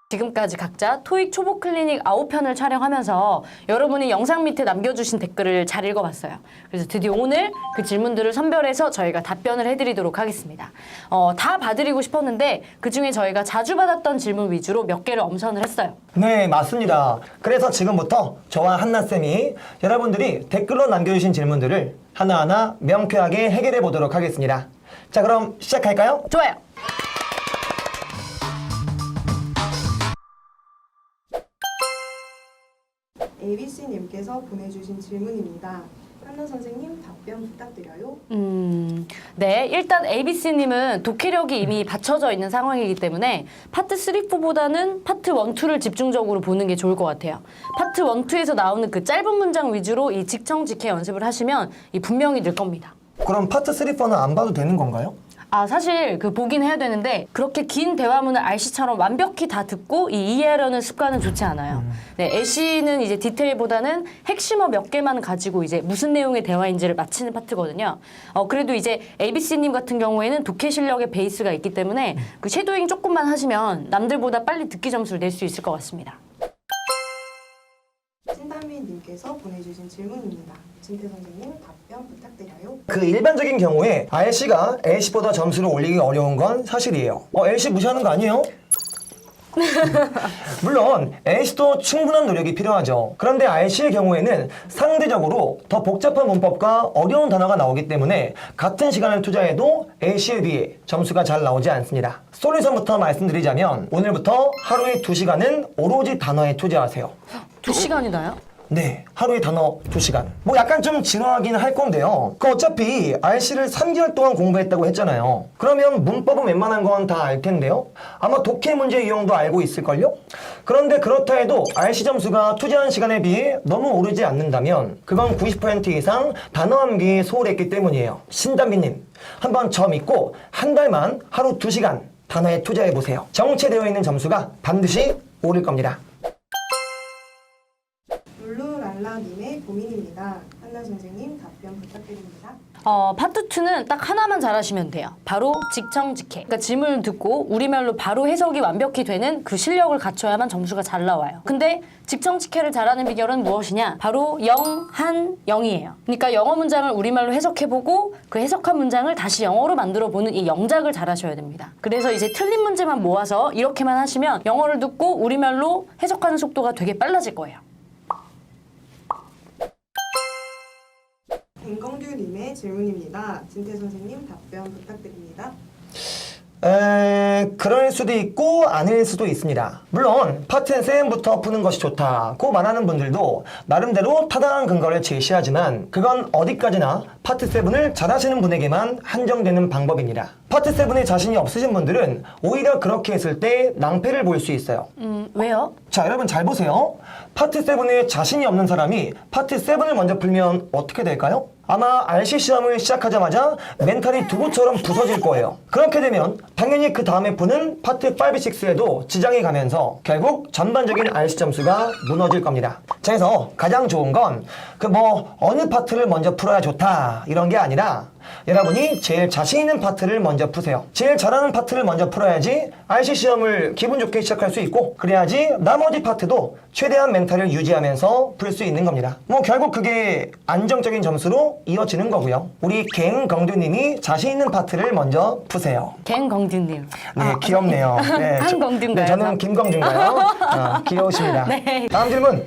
지금까지 각자 토익 초보 클리닉 9편을 촬영하면서 여러분이 영상 밑에 남겨주신 댓글을 잘 읽어봤어요. 그래서 드디어 오늘 그 질문들을 선별해서 저희가 답변을 해드리도록 하겠습니다. 다 봐드리고 싶었는데 그중에 저희가 자주 받았던 질문 위주로 몇 개를 엄선을 했어요. 네, 맞습니다. 그래서 지금부터 저와 한나쌤이 여러분들이 댓글로 남겨주신 질문들을 하나하나 명쾌하게 해결해 보도록 하겠습니다. 자, 그럼 시작할까요? 좋아요. ABC님께서 보내주신 질문입니다. 한나 선생님 답변 부탁드려요. 네, 일단 ABC님은 독해력이 이미 받쳐져 있는 상황이기 때문에 파트 3, 4보다는 파트 1, 2를 집중적으로 보는 게 좋을 것 같아요. 파트 1, 2에서 나오는 그 짧은 문장 위주로 이 직청직해 연습을 하시면 이 분명히 늘 겁니다. 그럼 파트 3, 4는 안 봐도 되는 건가요? 사실 그 보긴 해야 되는데 그렇게 긴 대화문을 RC처럼 완벽히 다 듣고 이해하려는 습관은 좋지 않아요. 네, 애쉬는 이제 디테일보다는 핵심어 몇 개만 가지고 이제 무슨 내용의 대화인지를 맞히는 파트거든요. 그래도 이제 ABC님 같은 경우에는 독해 실력의 베이스가 있기 때문에 그 쉐도잉 조금만 하시면 남들보다 빨리 듣기 점수를 낼 수 있을 것 같습니다. 신단민님께서 보내주신 질문입니다. 진태 선생님 답변 부탁드려요. 그 일반적인 경우에 RC가 LC보다 점수를 올리기 어려운 건 사실이에요. LC 무시하는 거 아니에요? 물론 LC도 충분한 노력이 필요하죠. 그런데 RC의 경우에는 상대적으로 더 복잡한 문법과 어려운 단어가 나오기 때문에 같은 시간을 투자해도 LC에 비해 점수가 잘 나오지 않습니다. 솔루션부터 말씀드리자면 오늘부터 하루에 2시간은 오로지 단어에 투자하세요. 2시간이나요? 네, 하루에 단어 2시간. 뭐 약간 좀 지루하긴 할 건데요. 그 어차피 RC를 3개월 동안 공부했다고 했잖아요. 그러면 문법은 웬만한 건 다 알 텐데요. 아마 독해 문제 유형도 알고 있을걸요? 그런데 그렇다 해도 RC 점수가 투자한 시간에 비해 너무 오르지 않는다면 그건 90% 이상 단어 암기에 소홀했기 때문이에요. 신단비님, 한번 저 믿고 한 달만 하루 2시간 단어에 투자해보세요. 정체되어 있는 점수가 반드시 오를 겁니다. 룰루랄라님의 고민입니다. 한나 선생님 답변 부탁드립니다. 파트 2는 딱 하나만 잘하시면 돼요. 바로 직청직해. 그러니까 질문을 듣고 우리말로 바로 해석이 완벽히 되는 그 실력을 갖춰야만 점수가 잘 나와요. 근데 직청직해를 잘하는 비결은 무엇이냐? 바로 영, 한, 영이에요. 그러니까 영어 문장을 우리말로 해석해보고 그 해석한 문장을 다시 영어로 만들어보는 이 영작을 잘하셔야 됩니다. 그래서 이제 틀린 문제만 모아서 이렇게만 하시면 영어를 듣고 우리말로 해석하는 속도가 되게 빨라질 거예요. 김건규님의 질문입니다. 진태 선생님 답변 부탁드립니다. 그럴 수도 있고 아닐 수도 있습니다. 물론 파트 7부터 푸는 것이 좋다고 말하는 분들도 나름대로 타당한 근거를 제시하지만 그건 어디까지나 파트 7을 잘하시는 분에게만 한정되는 방법입니다. 파트 7에 자신이 없으신 분들은 오히려 그렇게 했을 때 낭패를 볼 수 있어요. 왜요? 자, 여러분 잘 보세요. 파트 7에 자신이 없는 사람이 파트 7을 먼저 풀면 어떻게 될까요? 아마 RC 시험을 시작하자마자 멘탈이 두부처럼 부서질 거예요. 그렇게 되면 당연히 그 다음에 푸는 파트 5, 6에도 지장이 가면서 결국 전반적인 RC 점수가 무너질 겁니다. 자, 그래서 가장 좋은 건 어느 파트를 먼저 풀어야 좋다 이런 게 아니라 여러분이 제일 자신 있는 파트를 먼저 푸세요. 제일 잘하는 파트를 먼저 풀어야지 RC 시험을 기분 좋게 시작할 수 있고 그래야지 나머지 파트도 최대한 멘탈을 유지하면서 풀 수 있는 겁니다. 결국 그게 안정적인 점수로 이어지는 거고요. 우리 갱경두님이 자신 있는 파트를 먼저 푸세요. 갱경두님. 네, 귀엽네요. 네, 한경두인가요? 네, 저는 김경준가요? 귀여우십니다. 네. 다음 질문.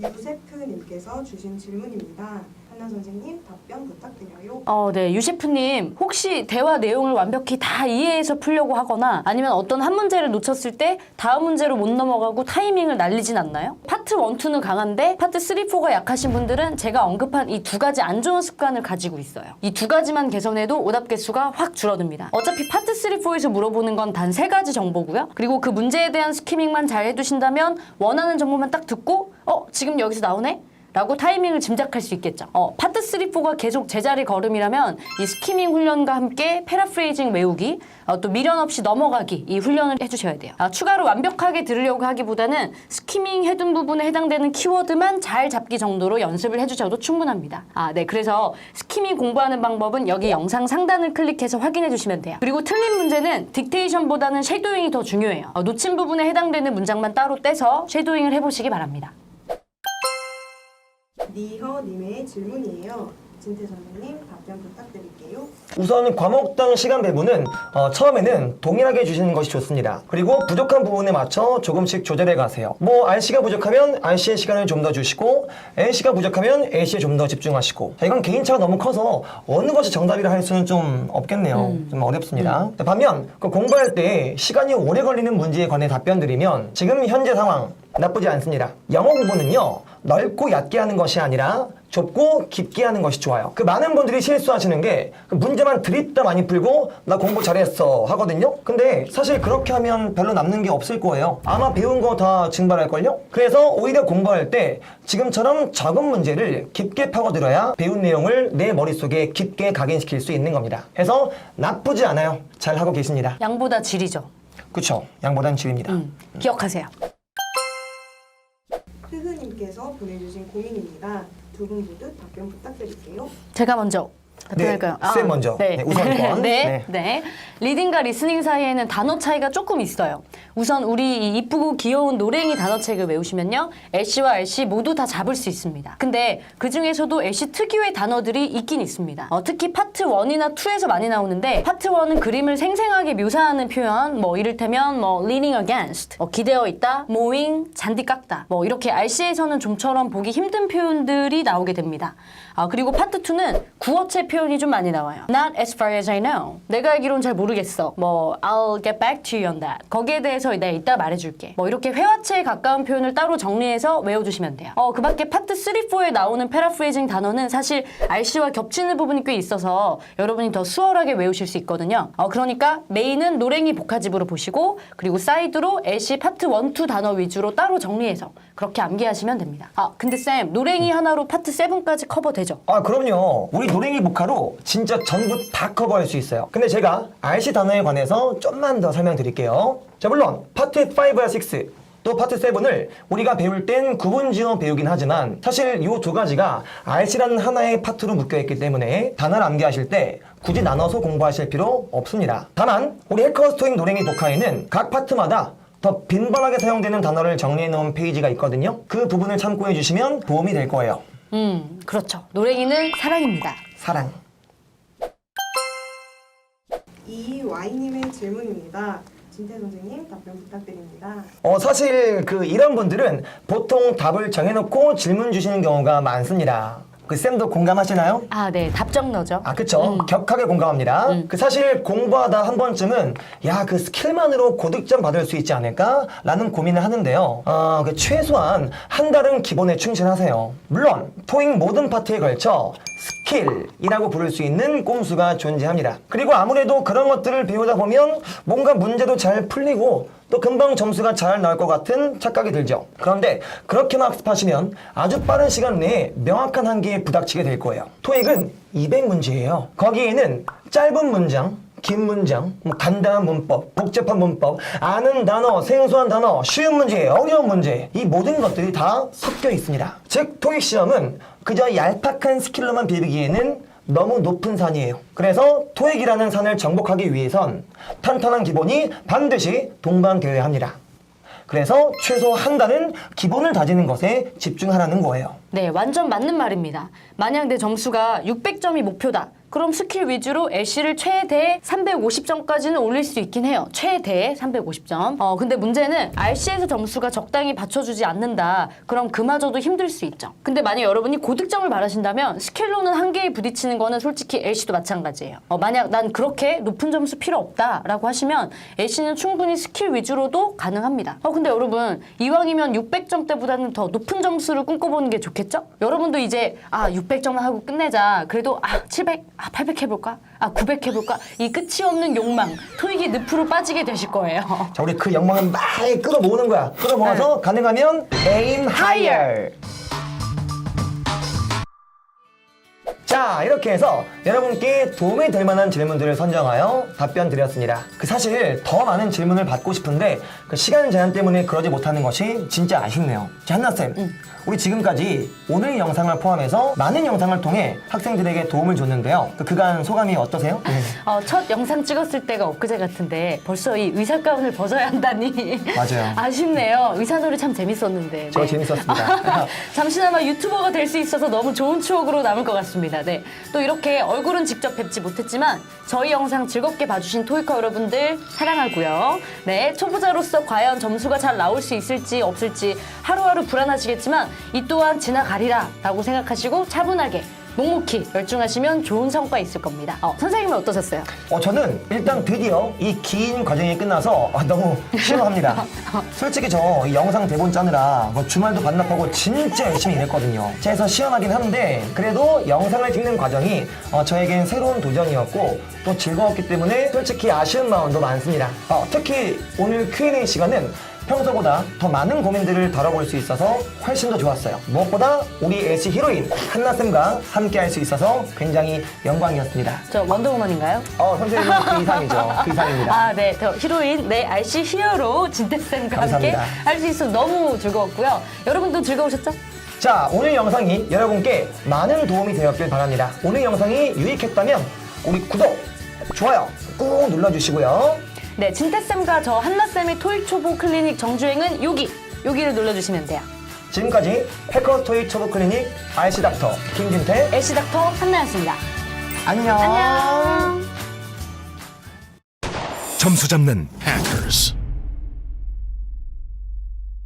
유세프님께서 주신 질문입니다. 한나 선생님 답변 부탁드려요. 네, 유셰프님 혹시 대화 내용을 완벽히 다 이해해서 풀려고 하거나 아니면 어떤 한 문제를 놓쳤을 때 다음 문제로 못 넘어가고 타이밍을 날리진 않나요? 파트 1, 2는 강한데 파트 3, 4가 약하신 분들은 제가 언급한 이 2가지 안 좋은 습관을 가지고 있어요. 이 2가지만 개선해도 오답 개수가 확 줄어듭니다. 어차피 파트 3, 4에서 물어보는 건 단 3가지 정보고요. 그리고 그 문제에 대한 스키밍만 잘 해두신다면 원하는 정보만 딱 듣고 지금 여기서 나오네? 라고 타이밍을 짐작할 수 있겠죠. 파트 3, 4가 계속 제자리 걸음이라면 이 스키밍 훈련과 함께 패러프레이징 외우기, 또 미련 없이 넘어가기 이 훈련을 해주셔야 돼요. 추가로 완벽하게 들으려고 하기보다는 스키밍 해둔 부분에 해당되는 키워드만 잘 잡기 정도로 연습을 해주셔도 충분합니다. 네, 그래서 스키밍 공부하는 방법은 여기 영상 상단을 클릭해서 확인해 주시면 돼요. 그리고 틀린 문제는 딕테이션보다는 쉐도잉이 더 중요해요. 놓친 부분에 해당되는 문장만 따로 떼서 쉐도잉을 해보시기 바랍니다. 니허님의 질문이에요. 진태 선생님 답변 부탁드릴게요. 우선 과목당 시간 배분은 처음에는 동일하게 주시는 것이 좋습니다. 그리고 부족한 부분에 맞춰 조금씩 조절해 가세요. RC가 부족하면 RC의 시간을 좀 더 주시고 LC가 부족하면 LC에 좀 더 집중하시고 이건 개인차가 너무 커서 어느 것이 정답이라 할 수는 좀 없겠네요. 좀 어렵습니다. 반면 공부할 때 시간이 오래 걸리는 문제에 관해 답변 드리면 지금 현재 상황 나쁘지 않습니다. 영어 공부는요, 넓고 얕게 하는 것이 아니라 좁고 깊게 하는 것이 좋아요. 그 많은 분들이 실수하시는 게 문제만 드립다 많이 풀고 나 공부 잘했어 하거든요. 근데 사실 그렇게 하면 별로 남는 게 없을 거예요. 아마 배운 거 다 증발할걸요? 그래서 오히려 공부할 때 지금처럼 적은 문제를 깊게 파고들어야 배운 내용을 내 머릿속에 깊게 각인시킬 수 있는 겁니다. 그래서 나쁘지 않아요. 잘 하고 계십니다. 양보다 질이죠. 그쵸? 양보단 질입니다. 기억하세요. 흐흐님께서 보내주신 고민입니다. 두 분 모두 답변 부탁드릴게요. 제가 먼저 답변할까요? 쌤 먼저. 네, 우선권. 네, 네. 네. 리딩과 리스닝 사이에는 단어 차이가 조금 있어요. 우선 우리 이 이쁘고 귀여운 노랭이 단어책을 외우시면요, 애쉬와 알씨 모두 다 잡을 수 있습니다. 근데 그 중에서도 애쉬 특유의 단어들이 있긴 있습니다. 특히 파트 1이나 2에서 많이 나오는데, 파트 1은 그림을 생생하게 묘사하는 표현, 뭐 이를테면 뭐 leaning against, 기대어 있다, mowing, 잔디 깎다, 뭐 이렇게 알씨에서는 좀처럼 보기 힘든 표현들이 나오게 됩니다. 그리고 파트 2는 구어체 표현이 좀 많이 나와요. Not as far as I know. 내가 알기로는 잘 모르겠어. 뭐 I'll get back to you on that. 거기에 대해서 내가 이따 말해줄게. 뭐 이렇게 회화체에 가까운 표현을 따로 정리해서 외워주시면 돼요. 그 밖에 파트 3, 4에 나오는 패러프레이징 단어는 사실 알씨와 겹치는 부분이 꽤 있어서 여러분이 더 수월하게 외우실 수 있거든요. 그러니까 메인은 노랭이 복화집으로 보시고, 그리고 사이드로 애쉬 파트 1, 2 단어 위주로 따로 정리해서 그렇게 암기하시면 됩니다. 근데 쌤, 노랭이 하나로 파트 7까지 커버되죠? 그럼요. 우리 노랭이 복화로 진짜 전부 다 커버할 수 있어요. 근데 제가 RC 단어에 관해서 좀만 더 설명드릴게요. 자, 물론 파트 5와 6, 또 파트 7을 우리가 배울 땐 구분지어 배우긴 하지만 사실 이 두 가지가 RC라는 하나의 파트로 묶여있기 때문에 단어를 암기하실 때 굳이 나눠서 공부하실 필요 없습니다. 다만 우리 해커스토잉 노랭이 복화에는 각 파트마다 더 빈번하게 사용되는 단어를 정리해놓은 페이지가 있거든요. 그 부분을 참고해 주시면 도움이 될 거예요. 그렇죠. 노랭이는 사랑입니다. 사랑. 이와이님의 질문입니다. 진태 선생님 답변 부탁드립니다. 사실 이런 분들은 보통 답을 정해놓고 질문 주시는 경우가 많습니다. 쌤도 공감하시나요? 네. 답정너죠. 그쵸. 격하게 공감합니다. 사실 공부하다 한 번쯤은 그 스킬만으로 고득점 받을 수 있지 않을까? 라는 고민을 하는데요. 최소한 한 달은 기본에 충실하세요. 물론 토익 모든 파트에 걸쳐 스킬이라고 부를 수 있는 꼼수가 존재합니다. 그리고 아무래도 그런 것들을 배우다 보면 뭔가 문제도 잘 풀리고 또 금방 점수가 잘 나올 것 같은 착각이 들죠. 그런데 그렇게만 학습하시면 아주 빠른 시간 내에 명확한 한계에 부닥치게 될 거예요. 토익은 200문제예요. 거기에는 짧은 문장, 긴 문장, 간단한 문법, 복잡한 문법, 아는 단어, 생소한 단어, 쉬운 문제, 어려운 문제, 이 모든 것들이 다 섞여 있습니다. 즉 토익 시험은 그저 얄팍한 스킬로만 비비기에는 너무 높은 산이에요. 그래서 토익이라는 산을 정복하기 위해선 탄탄한 기본이 반드시 동반되어야 합니다. 그래서 최소 한 달은 기본을 다지는 것에 집중하라는 거예요. 네, 완전 맞는 말입니다. 만약 내 점수가 600점이 목표다. 그럼 스킬 위주로 애쉬를 최대 350점까지는 올릴 수 있긴 해요. 최대 350점. 근데 문제는 RC에서 점수가 적당히 받쳐주지 않는다. 그럼 그마저도 힘들 수 있죠. 근데 만약 여러분이 고득점을 바라신다면 스킬로는 한계에 부딪히는 거는 솔직히 애쉬도 마찬가지예요. 만약 난 그렇게 높은 점수 필요 없다라고 하시면 애쉬는 충분히 스킬 위주로도 가능합니다. 근데 여러분, 이왕이면 600점대보다는 더 높은 점수를 꿈꿔보는 게 좋겠죠? 여러분도 이제 600점만 하고 끝내자. 그래도 700, 800 해볼까? 900 해볼까? 이 끝이 없는 욕망, 토익의 늪으로 빠지게 되실 거예요. 자, 우리 그 욕망을 많이 끌어모으는 거야. 끌어모아서 가능하면 aim higher. 자, 이렇게 해서 여러분께 도움이 될 만한 질문들을 선정하여 답변 드렸습니다. 사실 더 많은 질문을 받고 싶은데 시간 제한 때문에 그러지 못하는 것이 진짜 아쉽네요. 자, 한나쌤, 우리 지금까지 오늘 영상을 포함해서 많은 영상을 통해 학생들에게 도움을 줬는데요. 그간 소감이 어떠세요? 첫 영상 찍었을 때가 엊그제 같은데 벌써 이 의사 가운을 벗어야 한다니. 맞아요. 아쉽네요. 의사놀이 참 재밌었는데. 저 재밌었습니다. 잠시나마 유튜버가 될 수 있어서 너무 좋은 추억으로 남을 것 같습니다. 네. 또 이렇게 얼굴은 직접 뵙지 못했지만 저희 영상 즐겁게 봐주신 토익커 여러분들 사랑하고요. 네, 초보자로서 과연 점수가 잘 나올 수 있을지 없을지 하루하루 불안하시겠지만 이 또한 지나가리라 라고 생각하시고 차분하게 묵묵히 열중하시면 좋은 성과 있을 겁니다. 선생님은 어떠셨어요? 저는 일단 드디어 이 긴 과정이 끝나서 너무 실망합니다. 솔직히 저 이 영상 대본 짜느라 주말도 반납하고 진짜 열심히 일했거든요. 그래서 시험하긴 한데 그래도 영상을 찍는 과정이 저에겐 새로운 도전이었고 또 즐거웠기 때문에 솔직히 아쉬운 마음도 많습니다. 특히 오늘 Q&A 시간은 평소보다 더 많은 고민들을 다뤄볼 수 있어서 훨씬 더 좋았어요. 무엇보다 우리 애쉬 히로인 한나쌤과 함께 할 수 있어서 굉장히 영광이었습니다. 저 원더우먼인가요? 선생님은 그 이상이죠. 그 이상입니다. 아, 네. 저 히로인, 네, RC 히어로 진태쌤과 함께 감사합니다. 할 수 있어서 너무 즐거웠고요. 여러분도 즐거우셨죠? 자, 오늘 영상이 여러분께 많은 도움이 되었길 바랍니다. 오늘 영상이 유익했다면 우리 구독, 좋아요 꾹 눌러주시고요. 네, 진태쌤과 저 한나쌤의 토익 초보 클리닉 정주행은 여기를 눌러주시면 돼요. 지금까지 해커 토익 초보 클리닉 RC 닥터 김진태 애쉬 닥터 한나였습니다. 안녕. 안녕. 점수 잡는 Hackers.